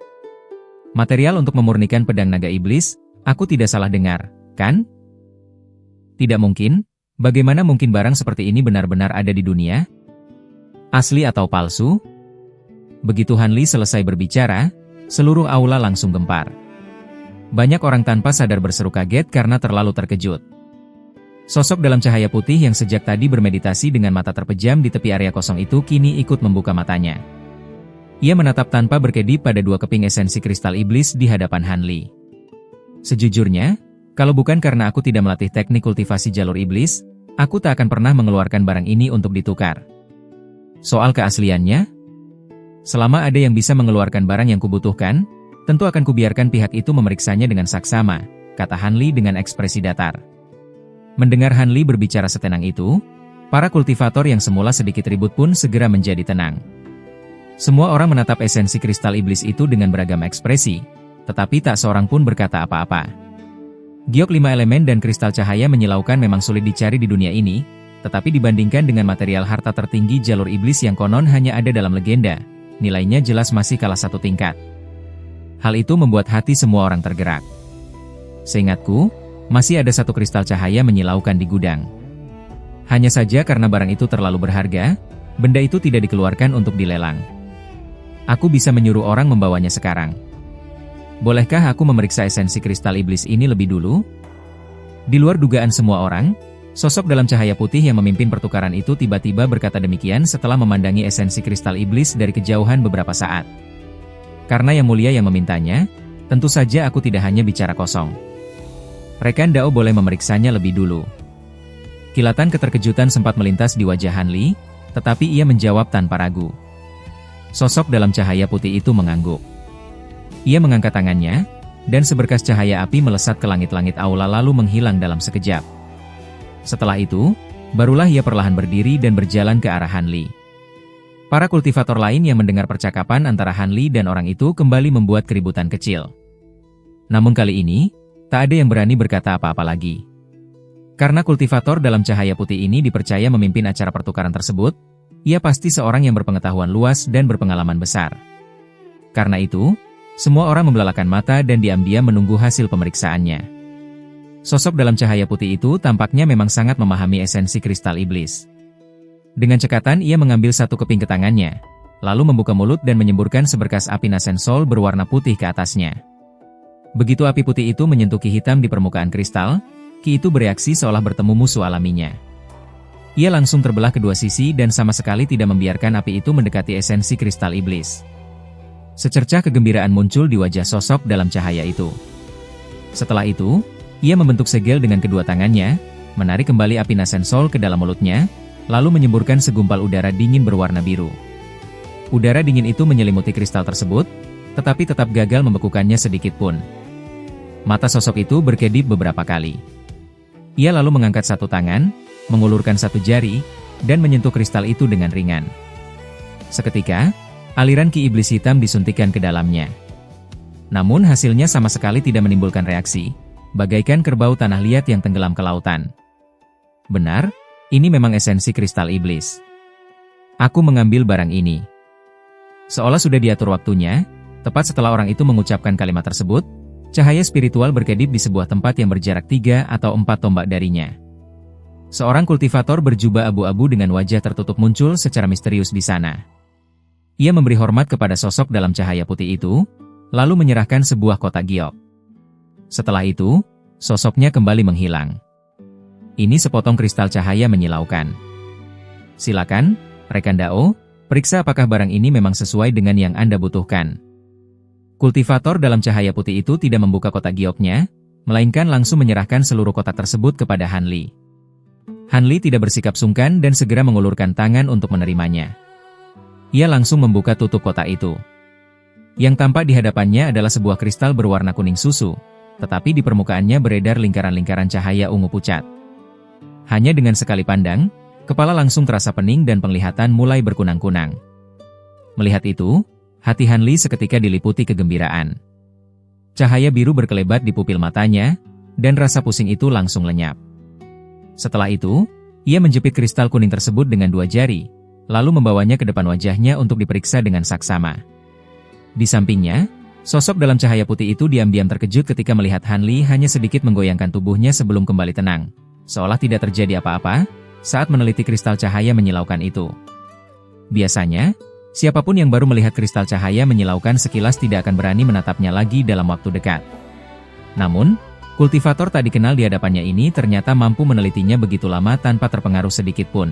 Material untuk memurnikan pedang naga iblis, aku tidak salah dengar, kan? Tidak mungkin, bagaimana mungkin barang seperti ini benar-benar ada di dunia? Asli atau palsu? Begitu Han Li selesai berbicara, seluruh aula langsung gempar. Banyak orang tanpa sadar berseru kaget karena terlalu terkejut. Sosok dalam cahaya putih yang sejak tadi bermeditasi dengan mata terpejam di tepi area kosong itu kini ikut membuka matanya. Ia menatap tanpa berkedip pada 2 keping esensi kristal iblis di hadapan Han Li. Sejujurnya, kalau bukan karena aku tidak melatih teknik kultivasi jalur iblis, aku tak akan pernah mengeluarkan barang ini untuk ditukar. Soal keasliannya, selama ada yang bisa mengeluarkan barang yang kubutuhkan, tentu akan kubiarkan pihak itu memeriksanya dengan saksama, kata Han Li dengan ekspresi datar. Mendengar Han Li berbicara setenang itu, para kultivator yang semula sedikit ribut pun segera menjadi tenang. Semua orang menatap esensi kristal iblis itu dengan beragam ekspresi, tetapi tak seorang pun berkata apa-apa. Giok 5 elemen dan kristal cahaya menyilaukan memang sulit dicari di dunia ini, tetapi dibandingkan dengan material harta tertinggi jalur iblis yang konon hanya ada dalam legenda, nilainya jelas masih kalah 1 tingkat. Hal itu membuat hati semua orang tergerak. Seingatku, masih ada 1 kristal cahaya menyilaukan di gudang. Hanya saja karena barang itu terlalu berharga, benda itu tidak dikeluarkan untuk dilelang. Aku bisa menyuruh orang membawanya sekarang. Bolehkah aku memeriksa esensi kristal iblis ini lebih dulu? Di luar dugaan semua orang, sosok dalam cahaya putih yang memimpin pertukaran itu tiba-tiba berkata demikian setelah memandangi esensi kristal iblis dari kejauhan beberapa saat. Karena Yang Mulia yang memintanya, tentu saja aku tidak hanya bicara kosong. Rekan Dao boleh memeriksanya lebih dulu. Kilatan keterkejutan sempat melintas di wajah Han Li, tetapi ia menjawab tanpa ragu. Sosok dalam cahaya putih itu mengangguk. Ia mengangkat tangannya, dan seberkas cahaya api melesat ke langit-langit aula lalu menghilang dalam sekejap. Setelah itu, barulah ia perlahan berdiri dan berjalan ke arah Han Li. Para kultivator lain yang mendengar percakapan antara Han Li dan orang itu kembali membuat keributan kecil. Namun kali ini, tak ada yang berani berkata apa-apa lagi. Karena kultivator dalam cahaya putih ini dipercaya memimpin acara pertukaran tersebut, ia pasti seorang yang berpengetahuan luas dan berpengalaman besar. Karena itu, semua orang membelalakan mata dan diam-diam menunggu hasil pemeriksaannya. Sosok dalam cahaya putih itu tampaknya memang sangat memahami esensi kristal iblis. Dengan cekatan ia mengambil 1 keping ke tangannya, lalu membuka mulut dan menyemburkan seberkas api nasensol berwarna putih ke atasnya. Begitu api putih itu menyentuh ki hitam di permukaan kristal, ki itu bereaksi seolah bertemu musuh alaminya. Ia langsung terbelah kedua sisi dan sama sekali tidak membiarkan api itu mendekati esensi kristal iblis. Secercah kegembiraan muncul di wajah sosok dalam cahaya itu. Setelah itu, ia membentuk segel dengan kedua tangannya, menarik kembali api nasensol ke dalam mulutnya, lalu menyemburkan segumpal udara dingin berwarna biru. Udara dingin itu menyelimuti kristal tersebut, tetapi tetap gagal membekukannya sedikit pun. Mata sosok itu berkedip beberapa kali. Ia lalu mengangkat 1 tangan, mengulurkan 1 jari, dan menyentuh kristal itu dengan ringan. Seketika, aliran ki iblis hitam disuntikkan ke dalamnya. Namun hasilnya sama sekali tidak menimbulkan reaksi, bagaikan kerbau tanah liat yang tenggelam ke lautan. Benar, ini memang esensi kristal iblis. Aku mengambil barang ini. Seolah sudah diatur waktunya, tepat setelah orang itu mengucapkan kalimat tersebut, cahaya spiritual berkedip di sebuah tempat yang berjarak 3 atau 4 tombak darinya. Seorang kultivator berjubah abu-abu dengan wajah tertutup muncul secara misterius di sana. Ia memberi hormat kepada sosok dalam cahaya putih itu, lalu menyerahkan sebuah kotak giok. Setelah itu, sosoknya kembali menghilang. Ini sepotong kristal cahaya menyilaukan. Silakan, rekan Dao, periksa apakah barang ini memang sesuai dengan yang Anda butuhkan. Kultivator dalam cahaya putih itu tidak membuka kotak gioknya, melainkan langsung menyerahkan seluruh kotak tersebut kepada Han Li. Hanli tidak bersikap sungkan dan segera mengulurkan tangan untuk menerimanya. Ia langsung membuka tutup kotak itu. Yang tampak di hadapannya adalah sebuah kristal berwarna kuning susu, tetapi di permukaannya beredar lingkaran-lingkaran cahaya ungu pucat. Hanya dengan sekali pandang, kepala langsung terasa pening dan penglihatan mulai berkunang-kunang. Melihat itu, hati Hanli seketika diliputi kegembiraan. Cahaya biru berkelebat di pupil matanya, dan rasa pusing itu langsung lenyap. Setelah itu, ia menjepit kristal kuning tersebut dengan 2 jari, lalu membawanya ke depan wajahnya untuk diperiksa dengan saksama. Di sampingnya, sosok dalam cahaya putih itu diam-diam terkejut ketika melihat Hanli hanya sedikit menggoyangkan tubuhnya sebelum kembali tenang, seolah tidak terjadi apa-apa saat meneliti kristal cahaya menyilaukan itu. Biasanya, siapapun yang baru melihat kristal cahaya menyilaukan sekilas tidak akan berani menatapnya lagi dalam waktu dekat. Namun, kultivator tak dikenal di hadapannya ini ternyata mampu menelitinya begitu lama tanpa terpengaruh sedikit pun.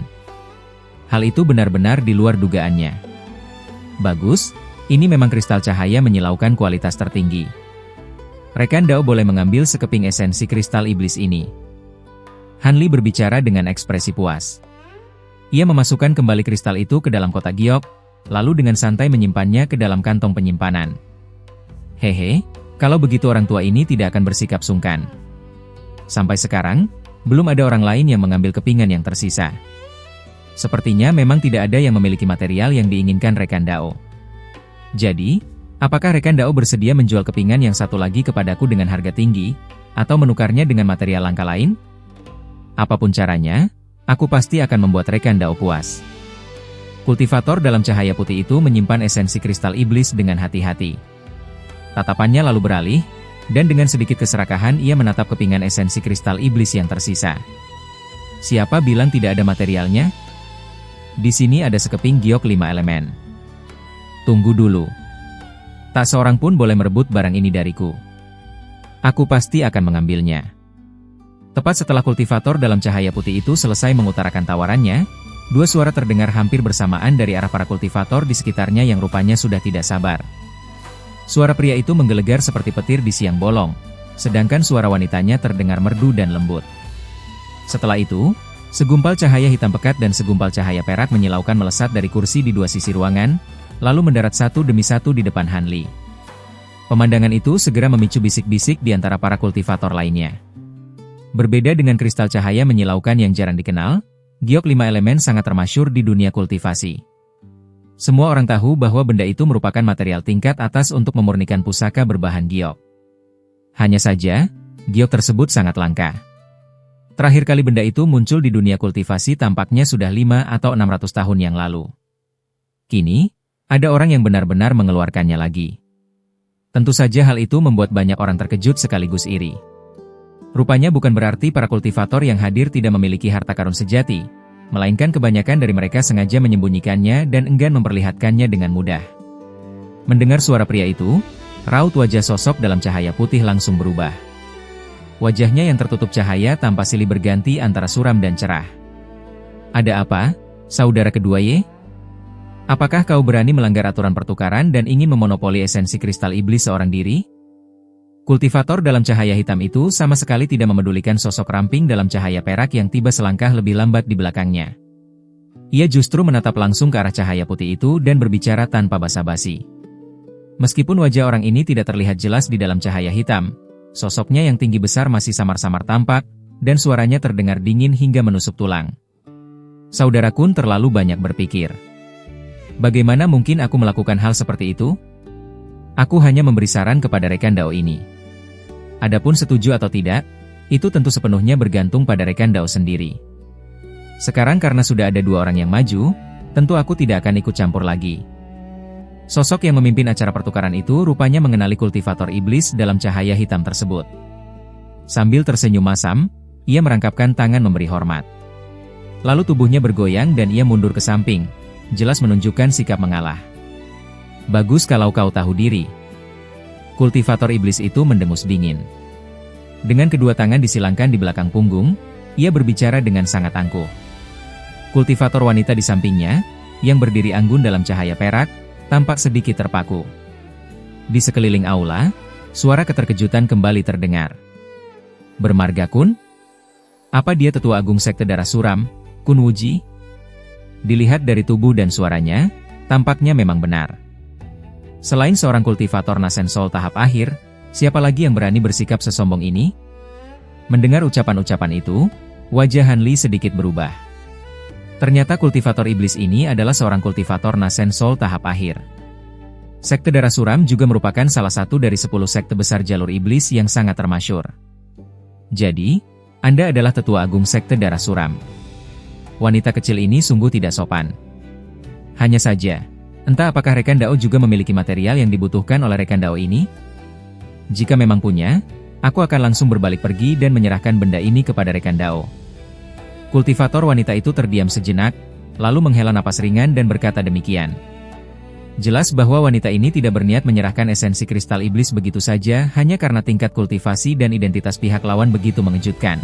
Hal itu benar-benar di luar dugaannya. Bagus, ini memang kristal cahaya menyilaukan kualitas tertinggi. Rekan Dao boleh mengambil sekeping esensi kristal iblis ini. Hanli berbicara dengan ekspresi puas. Ia memasukkan kembali kristal itu ke dalam kotak giok, lalu dengan santai menyimpannya ke dalam kantong penyimpanan. Hehe. Kalau begitu orang tua ini tidak akan bersikap sungkan. Sampai sekarang, belum ada orang lain yang mengambil kepingan yang tersisa. Sepertinya memang tidak ada yang memiliki material yang diinginkan rekan Dao. Jadi, apakah rekan Dao bersedia menjual kepingan yang satu lagi kepadaku dengan harga tinggi, atau menukarnya dengan material langka lain? Apapun caranya, aku pasti akan membuat rekan Dao puas. Kultivator dalam cahaya putih itu menyimpan esensi kristal iblis dengan hati-hati. Tatapannya lalu beralih, dan dengan sedikit keserakahan ia menatap kepingan esensi kristal iblis yang tersisa. Siapa bilang tidak ada materialnya? Di sini ada sekeping giok 5 elemen. Tunggu dulu. Tak seorang pun boleh merebut barang ini dariku. Aku pasti akan mengambilnya. Tepat setelah kultivator dalam cahaya putih itu selesai mengutarakan tawarannya, 2 suara terdengar hampir bersamaan dari arah para kultivator di sekitarnya yang rupanya sudah tidak sabar. Suara pria itu menggelegar seperti petir di siang bolong, sedangkan suara wanitanya terdengar merdu dan lembut. Setelah itu, segumpal cahaya hitam pekat dan segumpal cahaya perak menyilaukan melesat dari kursi di 2 sisi ruangan, lalu mendarat satu demi satu di depan Hanli. Pemandangan itu segera memicu bisik-bisik di antara para kultivator lainnya. Berbeda dengan kristal cahaya menyilaukan yang jarang dikenal, giok 5 elemen sangat termasyhur di dunia kultivasi. Semua orang tahu bahwa benda itu merupakan material tingkat atas untuk memurnikan pusaka berbahan giok. Hanya saja, giok tersebut sangat langka. Terakhir kali benda itu muncul di dunia kultivasi tampaknya sudah 5 atau 600 tahun yang lalu. Kini, ada orang yang benar-benar mengeluarkannya lagi. Tentu saja hal itu membuat banyak orang terkejut sekaligus iri. Rupanya bukan berarti para kultivator yang hadir tidak memiliki harta karun sejati, melainkan kebanyakan dari mereka sengaja menyembunyikannya dan enggan memperlihatkannya dengan mudah. Mendengar suara pria itu, raut wajah sosok dalam cahaya putih langsung berubah. Wajahnya yang tertutup cahaya tanpa silih berganti antara suram dan cerah. Ada apa, saudara kedua Ye? Apakah kau berani melanggar aturan pertukaran dan ingin memonopoli esensi kristal iblis seorang diri? Kultivator dalam cahaya hitam itu sama sekali tidak memedulikan sosok ramping dalam cahaya perak yang tiba selangkah lebih lambat di belakangnya. Ia justru menatap langsung ke arah cahaya putih itu dan berbicara tanpa basa-basi. Meskipun wajah orang ini tidak terlihat jelas di dalam cahaya hitam, sosoknya yang tinggi besar masih samar-samar tampak, dan suaranya terdengar dingin hingga menusuk tulang. Saudara Kun terlalu banyak berpikir. Bagaimana mungkin aku melakukan hal seperti itu? Aku hanya memberi saran kepada rekan Dao ini. Adapun setuju atau tidak, itu tentu sepenuhnya bergantung pada rekan Dao sendiri. Sekarang karena sudah ada 2 orang yang maju, tentu aku tidak akan ikut campur lagi. Sosok yang memimpin acara pertukaran itu rupanya mengenali kultivator iblis dalam cahaya hitam tersebut. Sambil tersenyum masam, ia merangkapkan tangan memberi hormat. Lalu tubuhnya bergoyang dan ia mundur ke samping, jelas menunjukkan sikap mengalah. Bagus kalau kau tahu diri. Kultivator iblis itu mendengus dingin. Dengan kedua tangan disilangkan di belakang punggung, ia berbicara dengan sangat angkuh. Kultivator wanita di sampingnya, yang berdiri anggun dalam cahaya perak, tampak sedikit terpaku. Di sekeliling aula, suara keterkejutan kembali terdengar. Bermarga Kun? Apa dia tetua agung sekte darah suram, Kun Wuji? Dilihat dari tubuh dan suaranya, tampaknya memang benar. Selain seorang kultivator Nasen Soul tahap akhir, siapa lagi yang berani bersikap sesombong ini? Mendengar ucapan-ucapan itu, wajah Han Li sedikit berubah. Ternyata kultivator iblis ini adalah seorang kultivator Nasen Soul tahap akhir. Sekte darah suram juga merupakan salah satu dari 10 sekte besar jalur iblis yang sangat termasyur. Jadi, Anda adalah tetua agung sekte darah suram. Wanita kecil ini sungguh tidak sopan. Hanya saja, entah apakah rekan Dao juga memiliki material yang dibutuhkan oleh rekan Dao ini? Jika memang punya, aku akan langsung berbalik pergi dan menyerahkan benda ini kepada rekan Dao. Kultivator wanita itu terdiam sejenak, lalu menghela napas ringan dan berkata demikian. Jelas bahwa wanita ini tidak berniat menyerahkan esensi kristal iblis begitu saja hanya karena tingkat kultivasi dan identitas pihak lawan begitu mengejutkan.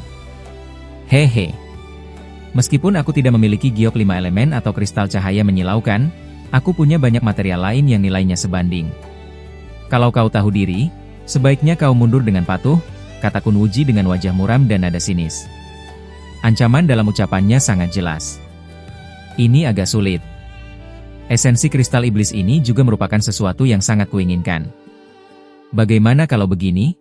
Hehe. Meskipun aku tidak memiliki giok 5 elemen atau kristal cahaya menyilaukan, aku punya banyak material lain yang nilainya sebanding. Kalau kau tahu diri, sebaiknya kau mundur dengan patuh, kata Kun Wuji dengan wajah muram dan nada sinis. Ancaman dalam ucapannya sangat jelas. Ini agak sulit. Esensi kristal iblis ini juga merupakan sesuatu yang sangat kuinginkan. Bagaimana kalau begini?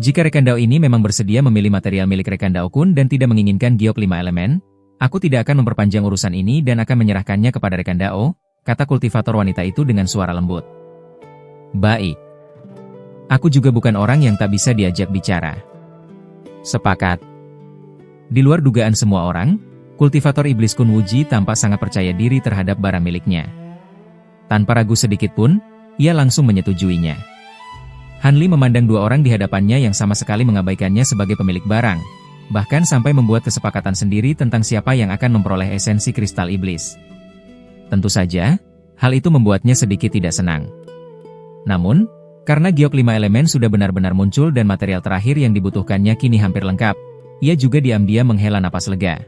Jika rekan Dao ini memang bersedia memilih material milik rekan Dao Kun dan tidak menginginkan giok 5 elemen, aku tidak akan memperpanjang urusan ini dan akan menyerahkannya kepada rekan Dao, kata kultivator wanita itu dengan suara lembut. Baik. Aku juga bukan orang yang tak bisa diajak bicara. Sepakat. Di luar dugaan semua orang, kultivator iblis Kun Wuji tampak sangat percaya diri terhadap barang miliknya. Tanpa ragu sedikit pun, ia langsung menyetujuinya. Han Li memandang dua orang di hadapannya yang sama sekali mengabaikannya sebagai pemilik barang, bahkan sampai membuat kesepakatan sendiri tentang siapa yang akan memperoleh esensi kristal iblis. Tentu saja, hal itu membuatnya sedikit tidak senang. Namun, karena giok 5 elemen sudah benar-benar muncul dan material terakhir yang dibutuhkannya kini hampir lengkap, ia juga diam-diam menghela napas lega.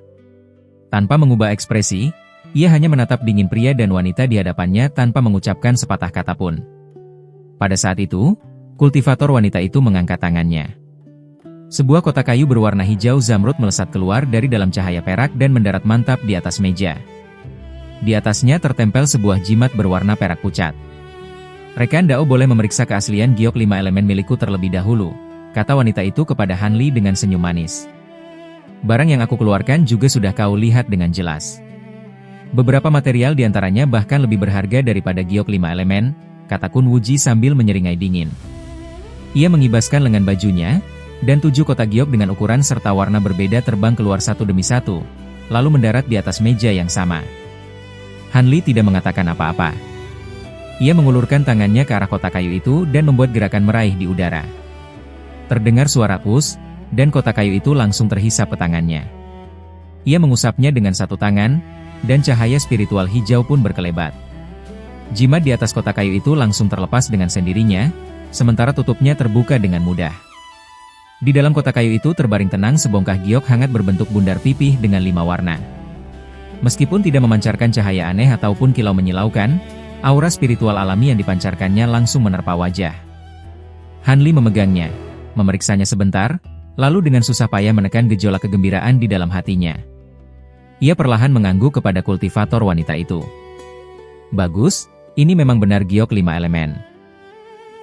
Tanpa mengubah ekspresi, ia hanya menatap dingin pria dan wanita di hadapannya tanpa mengucapkan sepatah kata pun. Pada saat itu, kultivator wanita itu mengangkat tangannya. Sebuah kotak kayu berwarna hijau zamrud melesat keluar dari dalam cahaya perak dan mendarat mantap di atas meja. Di atasnya tertempel sebuah jimat berwarna perak pucat. Rekan Dao boleh memeriksa keaslian giok 5 elemen milikku terlebih dahulu, kata wanita itu kepada Han Li dengan senyum manis. Barang yang aku keluarkan juga sudah kau lihat dengan jelas. Beberapa material diantaranya bahkan lebih berharga daripada giok 5 elemen, kata Kun Wuji sambil menyeringai dingin. Ia mengibaskan lengan bajunya, dan 7 kotak giok dengan ukuran serta warna berbeda terbang keluar satu demi satu, lalu mendarat di atas meja yang sama. Han Li tidak mengatakan apa-apa. Ia mengulurkan tangannya ke arah kotak kayu itu dan membuat gerakan meraih di udara. Terdengar suara pus, dan kotak kayu itu langsung terhisap ke tangannya. Ia mengusapnya dengan satu tangan, dan cahaya spiritual hijau pun berkelebat. Jimat di atas kotak kayu itu langsung terlepas dengan sendirinya, sementara tutupnya terbuka dengan mudah. Di dalam kotak kayu itu terbaring tenang sebongkah giok hangat berbentuk bundar pipih dengan 5 warna. Meskipun tidak memancarkan cahaya aneh ataupun kilau menyilaukan, aura spiritual alami yang dipancarkannya langsung menerpa wajah. Han Li memegangnya, memeriksanya sebentar, lalu dengan susah payah menekan gejolak kegembiraan di dalam hatinya. Ia perlahan mengangguk kepada kultivator wanita itu. Bagus, ini memang benar giok 5 elemen.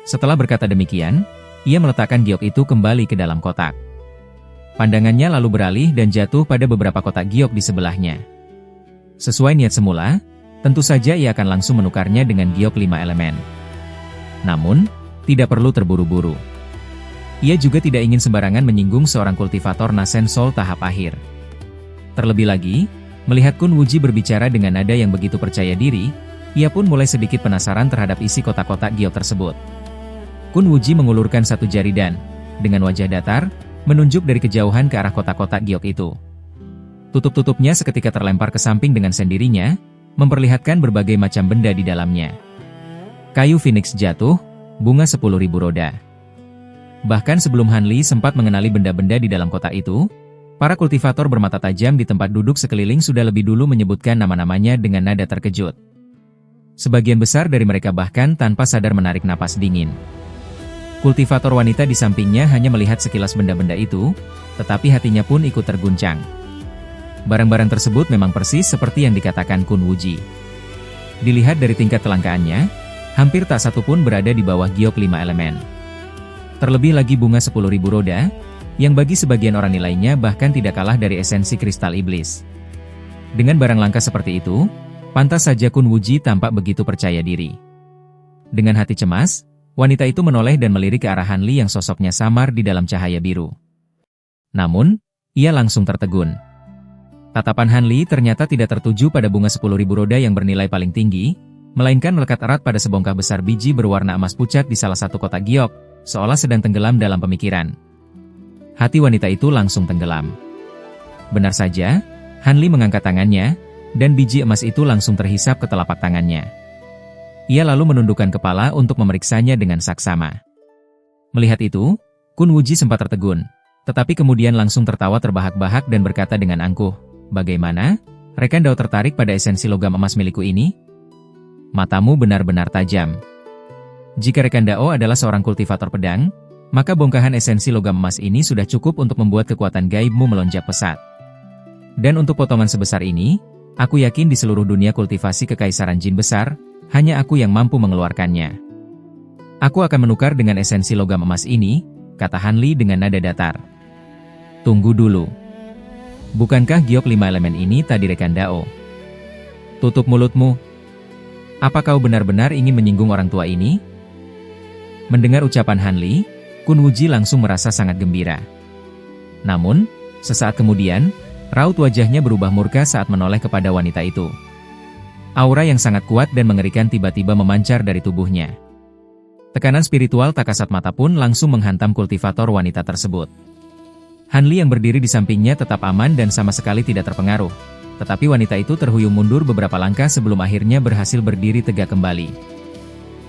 Setelah berkata demikian, ia meletakkan giok itu kembali ke dalam kotak. Pandangannya lalu beralih dan jatuh pada beberapa kotak giok di sebelahnya. Sesuai niat semula, tentu saja ia akan langsung menukarnya dengan giok 5 elemen. Namun, tidak perlu terburu-buru. Ia juga tidak ingin sembarangan menyinggung seorang kultivator Nasen Soul tahap akhir. Terlebih lagi, melihat Kun Wuji berbicara dengan nada yang begitu percaya diri, ia pun mulai sedikit penasaran terhadap isi kotak-kotak giok tersebut. Kun Wuji mengulurkan satu jari dan, dengan wajah datar, menunjuk dari kejauhan ke arah kotak-kotak giok itu. Tutup-tutupnya seketika terlempar ke samping dengan sendirinya, memperlihatkan berbagai macam benda di dalamnya. Kayu Phoenix jatuh, bunga 10.000 roda. Bahkan sebelum Han Li sempat mengenali benda-benda di dalam kotak itu, para kultivator bermata tajam di tempat duduk sekeliling sudah lebih dulu menyebutkan nama-namanya dengan nada terkejut. Sebagian besar dari mereka bahkan tanpa sadar menarik napas dingin. Kultivator wanita di sampingnya hanya melihat sekilas benda-benda itu, tetapi hatinya pun ikut terguncang. Barang-barang tersebut memang persis seperti yang dikatakan Kun Wuji. Dilihat dari tingkat kelangkaannya, hampir tak satu pun berada di bawah giok 5 elemen. Terlebih lagi bunga 10.000 roda, yang bagi sebagian orang nilainya bahkan tidak kalah dari esensi kristal iblis. Dengan barang langka seperti itu, pantas saja Kun Wuji tampak begitu percaya diri. Dengan hati cemas, wanita itu menoleh dan melirik ke arah Han Li yang sosoknya samar di dalam cahaya biru. Namun, ia langsung tertegun. Tatapan Han Li ternyata tidak tertuju pada bunga 10.000 roda yang bernilai paling tinggi, melainkan melekat erat pada sebongkah besar biji berwarna emas pucat di salah satu kotak giok, seolah sedang tenggelam dalam pemikiran. Hati wanita itu langsung tenggelam. Benar saja, Han Li mengangkat tangannya, dan biji emas itu langsung terhisap ke telapak tangannya. Ia lalu menundukkan kepala untuk memeriksanya dengan saksama. Melihat itu, Kun Wuji sempat tertegun, tetapi kemudian langsung tertawa terbahak-bahak dan berkata dengan angkuh, "Bagaimana? Rekan Dao tertarik pada esensi logam emas milikku ini? Matamu benar-benar tajam. Jika Rekan Dao adalah seorang kultivator pedang, maka bongkahan esensi logam emas ini sudah cukup untuk membuat kekuatan gaibmu melonjak pesat. Dan untuk potongan sebesar ini, aku yakin di seluruh dunia kultivasi kekaisaran jin besar, hanya aku yang mampu mengeluarkannya. Aku akan menukar dengan esensi logam emas ini," kata Han Li dengan nada datar. "Tunggu dulu. Bukankah giok 5 elemen ini tadi Rekan Dao? Tutup mulutmu. Apa kau benar-benar ingin menyinggung orang tua ini?" Mendengar ucapan Han Li, Kun Wuji langsung merasa sangat gembira. Namun, sesaat kemudian, raut wajahnya berubah murka saat menoleh kepada wanita itu. Aura yang sangat kuat dan mengerikan tiba-tiba memancar dari tubuhnya. Tekanan spiritual tak kasat mata pun langsung menghantam kultivator wanita tersebut. Han Li yang berdiri di sampingnya tetap aman dan sama sekali tidak terpengaruh. Tetapi wanita itu terhuyung mundur beberapa langkah sebelum akhirnya berhasil berdiri tegak kembali.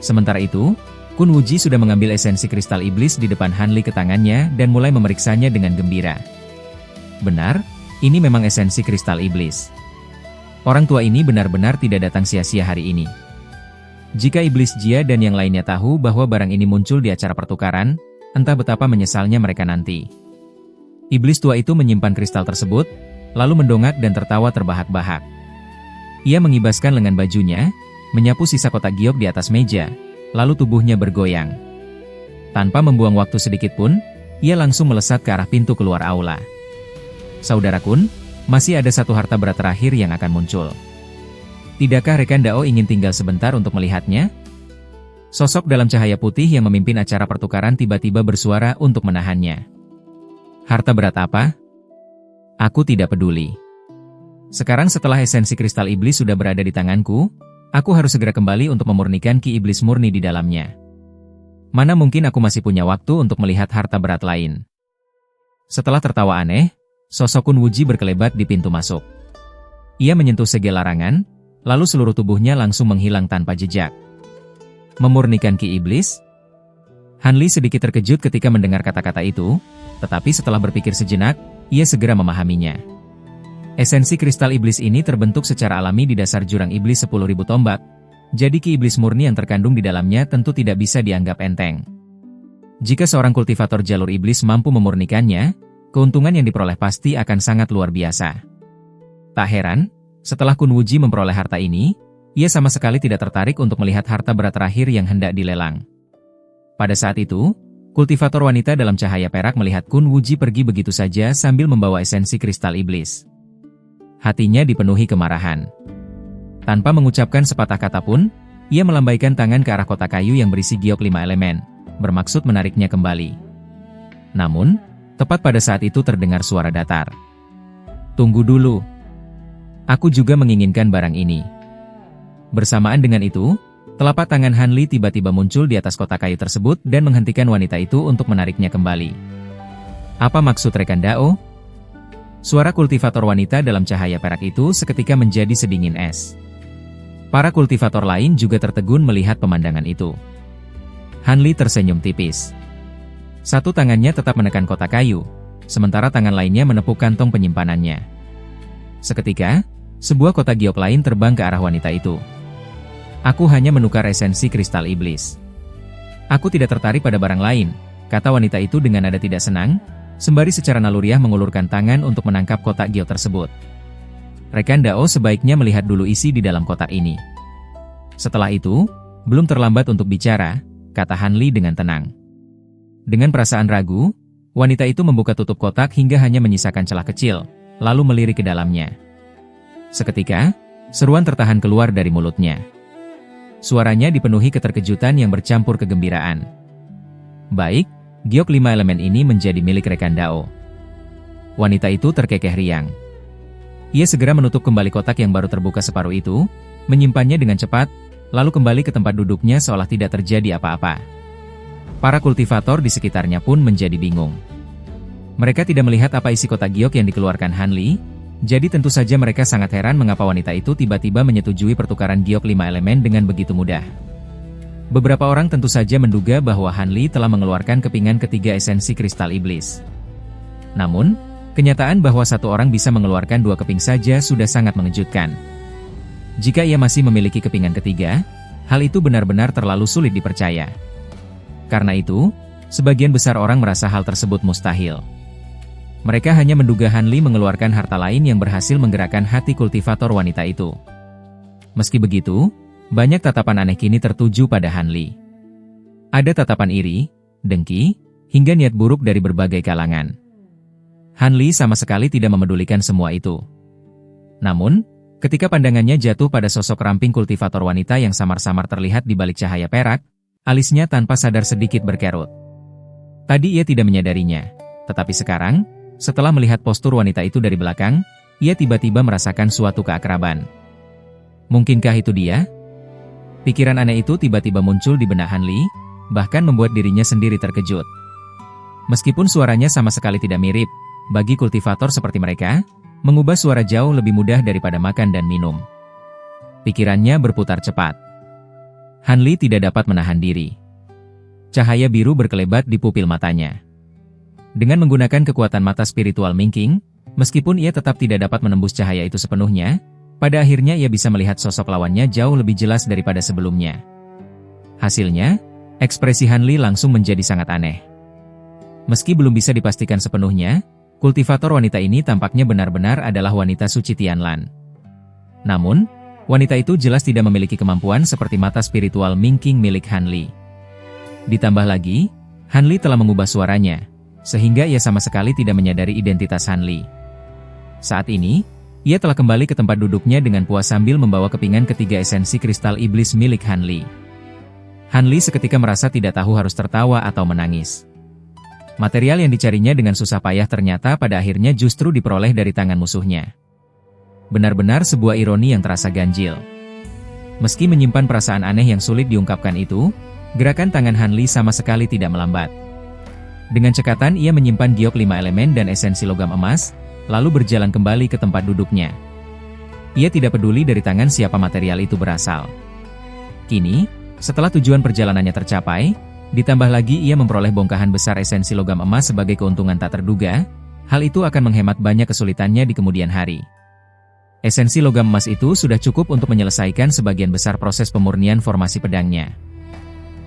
Sementara itu, Kun Wuji sudah mengambil esensi kristal iblis di depan Han Li ke tangannya dan mulai memeriksanya dengan gembira. Benar, ini memang esensi kristal iblis. Orang tua ini benar-benar tidak datang sia-sia hari ini. Jika Iblis Jia dan yang lainnya tahu bahwa barang ini muncul di acara pertukaran, entah betapa menyesalnya mereka nanti. Iblis tua itu menyimpan kristal tersebut, lalu mendongak dan tertawa terbahak-bahak. Ia mengibaskan lengan bajunya, menyapu sisa kotak giok di atas meja, lalu tubuhnya bergoyang. Tanpa membuang waktu sedikit pun, ia langsung melesat ke arah pintu keluar aula. "Saudara Kun, masih ada satu harta berat terakhir yang akan muncul. Tidakkah Rekan Dao ingin tinggal sebentar untuk melihatnya?" Sosok dalam cahaya putih yang memimpin acara pertukaran tiba-tiba bersuara untuk menahannya. "Harta berat apa? Aku tidak peduli. Sekarang setelah esensi kristal iblis sudah berada di tanganku, aku harus segera kembali untuk memurnikan ki iblis murni di dalamnya. Mana mungkin aku masih punya waktu untuk melihat harta berat lain." Setelah tertawa aneh, sosok Kun Wuji berkelebat di pintu masuk. Ia menyentuh segel larangan, lalu seluruh tubuhnya langsung menghilang tanpa jejak. Memurnikan ki iblis? Han Li sedikit terkejut ketika mendengar kata-kata itu, tetapi setelah berpikir sejenak, ia segera memahaminya. Esensi kristal iblis ini terbentuk secara alami di dasar jurang iblis 10.000 tombak, jadi ki iblis murni yang terkandung di dalamnya tentu tidak bisa dianggap enteng. Jika seorang kultivator jalur iblis mampu memurnikannya, keuntungan yang diperoleh pasti akan sangat luar biasa. Tak heran, setelah Kun Wuji memperoleh harta ini, ia sama sekali tidak tertarik untuk melihat harta berat terakhir yang hendak dilelang. Pada saat itu, kultivator wanita dalam cahaya perak melihat Kun Wuji pergi begitu saja sambil membawa esensi kristal iblis. Hatinya dipenuhi kemarahan. Tanpa mengucapkan sepatah kata pun, ia melambaikan tangan ke arah kotak kayu yang berisi giok 5 elemen, bermaksud menariknya kembali. Namun, tepat pada saat itu terdengar suara datar. "Tunggu dulu. Aku juga menginginkan barang ini." Bersamaan dengan itu, telapak tangan Han Li tiba-tiba muncul di atas kotak kayu tersebut dan menghentikan wanita itu untuk menariknya kembali. "Apa maksud Rekan Dao?" Suara kultivator wanita dalam cahaya perak itu seketika menjadi sedingin es. Para kultivator lain juga tertegun melihat pemandangan itu. Han Li tersenyum tipis. Satu tangannya tetap menekan kotak kayu, sementara tangan lainnya menepuk kantong penyimpanannya. Seketika, sebuah kotak giok lain terbang ke arah wanita itu. "Aku hanya menukar esensi kristal iblis. Aku tidak tertarik pada barang lain, kata wanita itu dengan nada tidak senang, sembari secara naluriah mengulurkan tangan untuk menangkap kotak giok tersebut. Rekan Dao sebaiknya melihat dulu isi di dalam kotak ini. Setelah itu, belum terlambat untuk bicara, kata Han Li dengan tenang. Dengan perasaan ragu, wanita itu membuka tutup kotak hingga hanya menyisakan celah kecil, lalu melirik ke dalamnya. Seketika, seruan tertahan keluar dari mulutnya. Suaranya dipenuhi keterkejutan yang bercampur kegembiraan. Baik, giok 5 elemen ini menjadi milik rekan Dao. Wanita itu terkekeh riang. Ia segera menutup kembali kotak yang baru terbuka separuh itu, menyimpannya dengan cepat, lalu kembali ke tempat duduknya seolah tidak terjadi apa-apa. Para kultivator di sekitarnya pun menjadi bingung. Mereka tidak melihat apa isi kotak giok yang dikeluarkan Han Li, jadi tentu saja mereka sangat heran mengapa wanita itu tiba-tiba menyetujui pertukaran giok 5 elemen dengan begitu mudah. Beberapa orang tentu saja menduga bahwa Han Li telah mengeluarkan kepingan ketiga esensi kristal iblis. Namun, kenyataan bahwa satu orang bisa mengeluarkan 2 keping saja sudah sangat mengejutkan. Jika ia masih memiliki kepingan ketiga, hal itu benar-benar terlalu sulit dipercaya. Karena itu, sebagian besar orang merasa hal tersebut mustahil. Mereka hanya menduga Han Li mengeluarkan harta lain yang berhasil menggerakkan hati kultivator wanita itu. Meski begitu, banyak tatapan aneh kini tertuju pada Han Li. Ada tatapan iri, dengki, hingga niat buruk dari berbagai kalangan. Han Li sama sekali tidak memedulikan semua itu. Namun, ketika pandangannya jatuh pada sosok ramping kultivator wanita yang samar-samar terlihat di balik cahaya perak, alisnya tanpa sadar sedikit berkerut. Tadi ia tidak menyadarinya, tetapi sekarang, setelah melihat postur wanita itu dari belakang, ia tiba-tiba merasakan suatu keakraban. Mungkinkah itu dia? Pikiran aneh itu tiba-tiba muncul di benak Han Li, bahkan membuat dirinya sendiri terkejut. Meskipun suaranya sama sekali tidak mirip, bagi kultivator seperti mereka, mengubah suara jauh lebih mudah daripada makan dan minum. Pikirannya berputar cepat. Han Li tidak dapat menahan diri. Cahaya biru berkelebat di pupil matanya. Dengan menggunakan kekuatan mata spiritual Mingqing, meskipun ia tetap tidak dapat menembus cahaya itu sepenuhnya, pada akhirnya ia bisa melihat sosok lawannya jauh lebih jelas daripada sebelumnya. Hasilnya, ekspresi Han Li langsung menjadi sangat aneh. Meski belum bisa dipastikan sepenuhnya, kultivator wanita ini tampaknya benar-benar adalah wanita suci Tianlan. Namun, wanita itu jelas tidak memiliki kemampuan seperti mata spiritual Mingqing milik Han Li. Ditambah lagi, Han Li telah mengubah suaranya, sehingga ia sama sekali tidak menyadari identitas Han Li. Saat ini, ia telah kembali ke tempat duduknya dengan puas sambil membawa kepingan ketiga esensi kristal iblis milik Han Li. Han Li seketika merasa tidak tahu harus tertawa atau menangis. Material yang dicarinya dengan susah payah ternyata pada akhirnya justru diperoleh dari tangan musuhnya. Benar-benar sebuah ironi yang terasa ganjil. Meski menyimpan perasaan aneh yang sulit diungkapkan itu, gerakan tangan Han Li sama sekali tidak melambat. Dengan cekatan ia menyimpan giok 5 elemen dan esensi logam emas, lalu berjalan kembali ke tempat duduknya. Ia tidak peduli dari tangan siapa material itu berasal. Kini, setelah tujuan perjalanannya tercapai, ditambah lagi ia memperoleh bongkahan besar esensi logam emas sebagai keuntungan tak terduga, hal itu akan menghemat banyak kesulitannya di kemudian hari. Esensi logam emas itu sudah cukup untuk menyelesaikan sebagian besar proses pemurnian formasi pedangnya.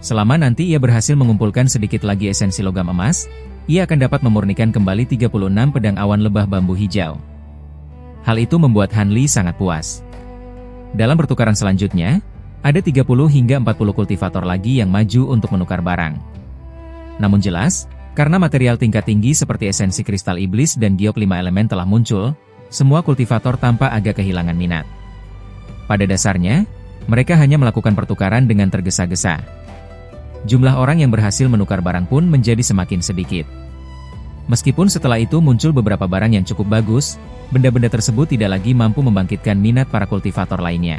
Selama nanti ia berhasil mengumpulkan sedikit lagi esensi logam emas, ia akan dapat memurnikan kembali 36 pedang awan lebah bambu hijau. Hal itu membuat Han Li sangat puas. Dalam pertukaran selanjutnya, ada 30 hingga 40 kultivator lagi yang maju untuk menukar barang. Namun jelas, karena material tingkat tinggi seperti esensi kristal iblis dan giok 5 elemen telah muncul, semua kultivator tampak agak kehilangan minat. Pada dasarnya, mereka hanya melakukan pertukaran dengan tergesa-gesa. Jumlah orang yang berhasil menukar barang pun menjadi semakin sedikit. Meskipun setelah itu muncul beberapa barang yang cukup bagus, benda-benda tersebut tidak lagi mampu membangkitkan minat para kultivator lainnya.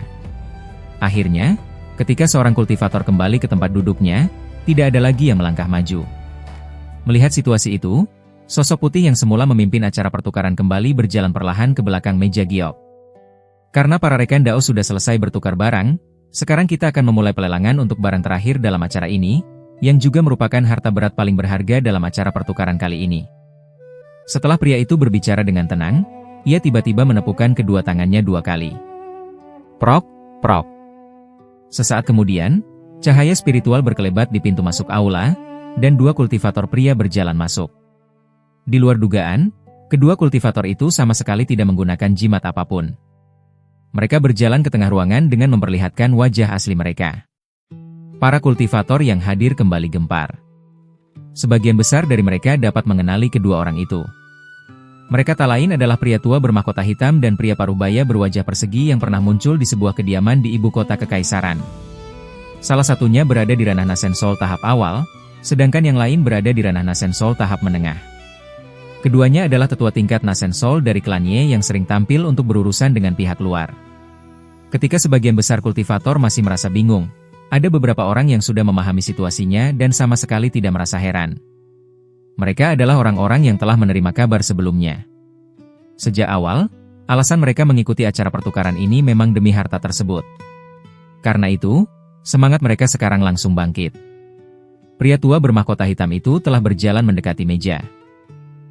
Akhirnya, ketika seorang kultivator kembali ke tempat duduknya, tidak ada lagi yang melangkah maju. Melihat situasi itu, sosok putih yang semula memimpin acara pertukaran kembali berjalan perlahan ke belakang meja giok. Karena para rekan Dao sudah selesai bertukar barang, sekarang kita akan memulai pelelangan untuk barang terakhir dalam acara ini, yang juga merupakan harta berat paling berharga dalam acara pertukaran kali ini. Setelah pria itu berbicara dengan tenang, ia tiba-tiba menepukkan kedua tangannya 2 kali. Prok, prok. Sesaat kemudian, Cahaya spiritual berkelebat di pintu masuk aula, dan dua kultivator pria berjalan masuk. Di luar dugaan, kedua kultivator itu sama sekali tidak menggunakan jimat apapun. Mereka berjalan ke tengah ruangan dengan memperlihatkan wajah asli mereka. Para kultivator yang hadir kembali gempar. Sebagian besar dari mereka dapat mengenali kedua orang itu. Mereka tak lain adalah pria tua bermahkota hitam dan pria paruhbaya berwajah persegi yang pernah muncul di sebuah kediaman di ibu kota kekaisaran. Salah satunya berada di ranah Nascensol tahap awal, sedangkan yang lain berada di ranah Nascensol tahap menengah. Keduanya adalah tetua tingkat Nascensol dari klan Ye yang sering tampil untuk berurusan dengan pihak luar. Ketika sebagian besar kultivator masih merasa bingung, ada beberapa orang yang sudah memahami situasinya dan sama sekali tidak merasa heran. Mereka adalah orang-orang yang telah menerima kabar sebelumnya. Sejak awal, alasan mereka mengikuti acara pertukaran ini memang demi harta tersebut. Karena itu, semangat mereka sekarang langsung bangkit. Pria tua bermahkota hitam itu telah berjalan mendekati meja.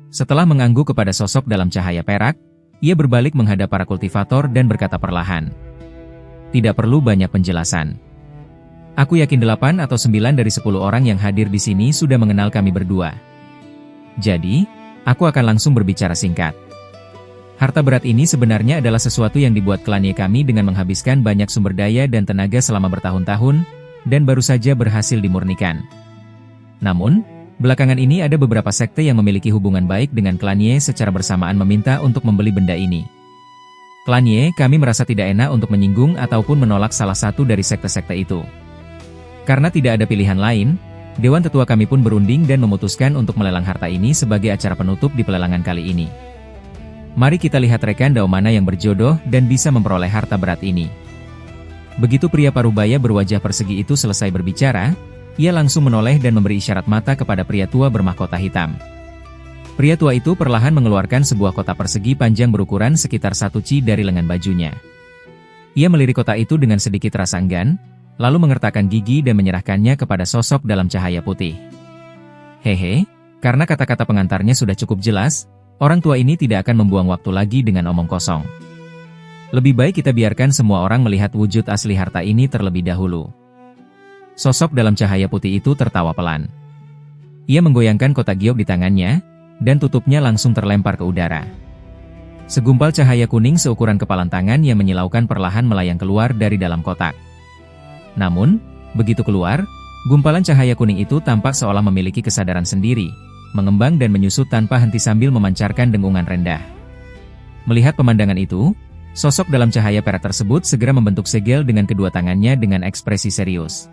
Setelah mengangguk kepada sosok dalam cahaya perak, ia berbalik menghadap para kultivator dan berkata perlahan. Tidak perlu banyak penjelasan. Aku yakin 8 atau 9 dari 10 orang yang hadir di sini sudah mengenal kami berdua. Jadi, aku akan langsung berbicara singkat. Harta berat ini sebenarnya adalah sesuatu yang dibuat klan Ye kami dengan menghabiskan banyak sumber daya dan tenaga selama bertahun-tahun, dan baru saja berhasil dimurnikan. Namun, belakangan ini ada beberapa sekte yang memiliki hubungan baik dengan klan Ye secara bersamaan meminta untuk membeli benda ini. Klan Ye kami merasa tidak enak untuk menyinggung ataupun menolak salah satu dari sekte-sekte itu. Karena tidak ada pilihan lain, Dewan Tetua kami pun berunding dan memutuskan untuk melelang harta ini sebagai acara penutup di pelelangan kali ini. Mari kita lihat rekan dao mana yang berjodoh dan bisa memperoleh harta berat ini. Begitu pria paruhbaya berwajah persegi itu selesai berbicara, ia langsung menoleh dan memberi isyarat mata kepada pria tua bermahkota hitam. Pria tua itu perlahan mengeluarkan sebuah kotak persegi panjang berukuran sekitar 1 ci dari lengan bajunya. Ia melirik kotak itu dengan sedikit rasa enggan, lalu mengertakkan gigi dan menyerahkannya kepada sosok dalam cahaya putih. Hehe, karena kata-kata pengantarnya sudah cukup jelas, orang tua ini tidak akan membuang waktu lagi dengan omong kosong. Lebih baik kita biarkan semua orang melihat wujud asli harta ini terlebih dahulu. Sosok dalam cahaya putih itu tertawa pelan. Ia menggoyangkan kotak giok di tangannya, dan tutupnya langsung terlempar ke udara. Segumpal cahaya kuning seukuran kepalan tangan yang menyilaukan perlahan melayang keluar dari dalam kotak. Namun, begitu keluar, gumpalan cahaya kuning itu tampak seolah memiliki kesadaran sendiri, mengembang dan menyusut tanpa henti sambil memancarkan dengungan rendah. Melihat pemandangan itu, sosok dalam cahaya perak tersebut segera membentuk segel dengan kedua tangannya dengan ekspresi serius.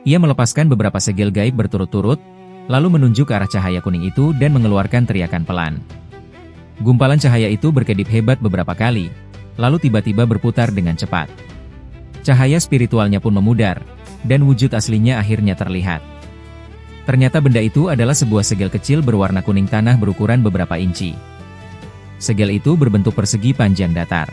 Ia melepaskan beberapa segel gaib berturut-turut, lalu menunjuk ke arah cahaya kuning itu dan mengeluarkan teriakan pelan. Gumpalan cahaya itu berkedip hebat beberapa kali, lalu tiba-tiba berputar dengan cepat. Cahaya spiritualnya pun memudar, dan wujud aslinya akhirnya terlihat. Ternyata benda itu adalah sebuah segel kecil berwarna kuning tanah berukuran beberapa inci. Segel itu berbentuk persegi panjang datar.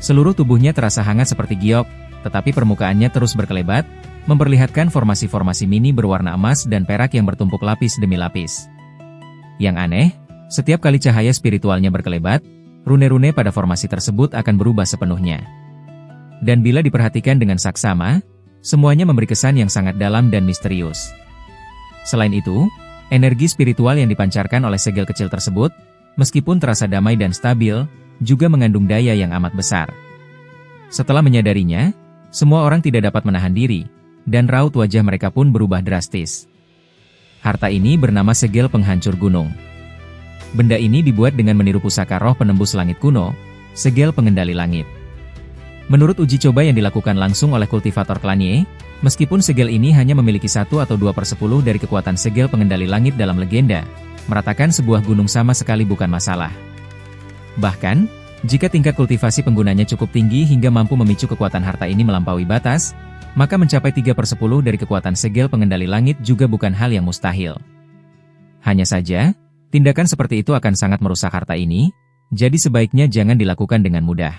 Seluruh tubuhnya terasa hangat seperti giok, tetapi permukaannya terus berkelebat, memperlihatkan formasi-formasi mini berwarna emas dan perak yang bertumpuk lapis demi lapis. Yang aneh, setiap kali cahaya spiritualnya berkelebat, rune-rune pada formasi tersebut akan berubah sepenuhnya. Dan bila diperhatikan dengan saksama, semuanya memberi kesan yang sangat dalam dan misterius. Selain itu, energi spiritual yang dipancarkan oleh segel kecil tersebut, meskipun terasa damai dan stabil, juga mengandung daya yang amat besar. Setelah menyadarinya, semua orang tidak dapat menahan diri, dan raut wajah mereka pun berubah drastis. Harta ini bernama segel penghancur gunung. Benda ini dibuat dengan meniru pusaka roh penembus langit kuno, segel pengendali langit. Menurut uji coba yang dilakukan langsung oleh kultivator klan Ye, meskipun segel ini hanya memiliki 1 atau 2/10 dari kekuatan segel pengendali langit dalam legenda, meratakan sebuah gunung sama sekali bukan masalah. Bahkan, jika tingkat kultivasi penggunanya cukup tinggi hingga mampu memicu kekuatan harta ini melampaui batas, maka mencapai 3/10 dari kekuatan segel pengendali langit juga bukan hal yang mustahil. Hanya saja, tindakan seperti itu akan sangat merusak harta ini, jadi sebaiknya jangan dilakukan dengan mudah.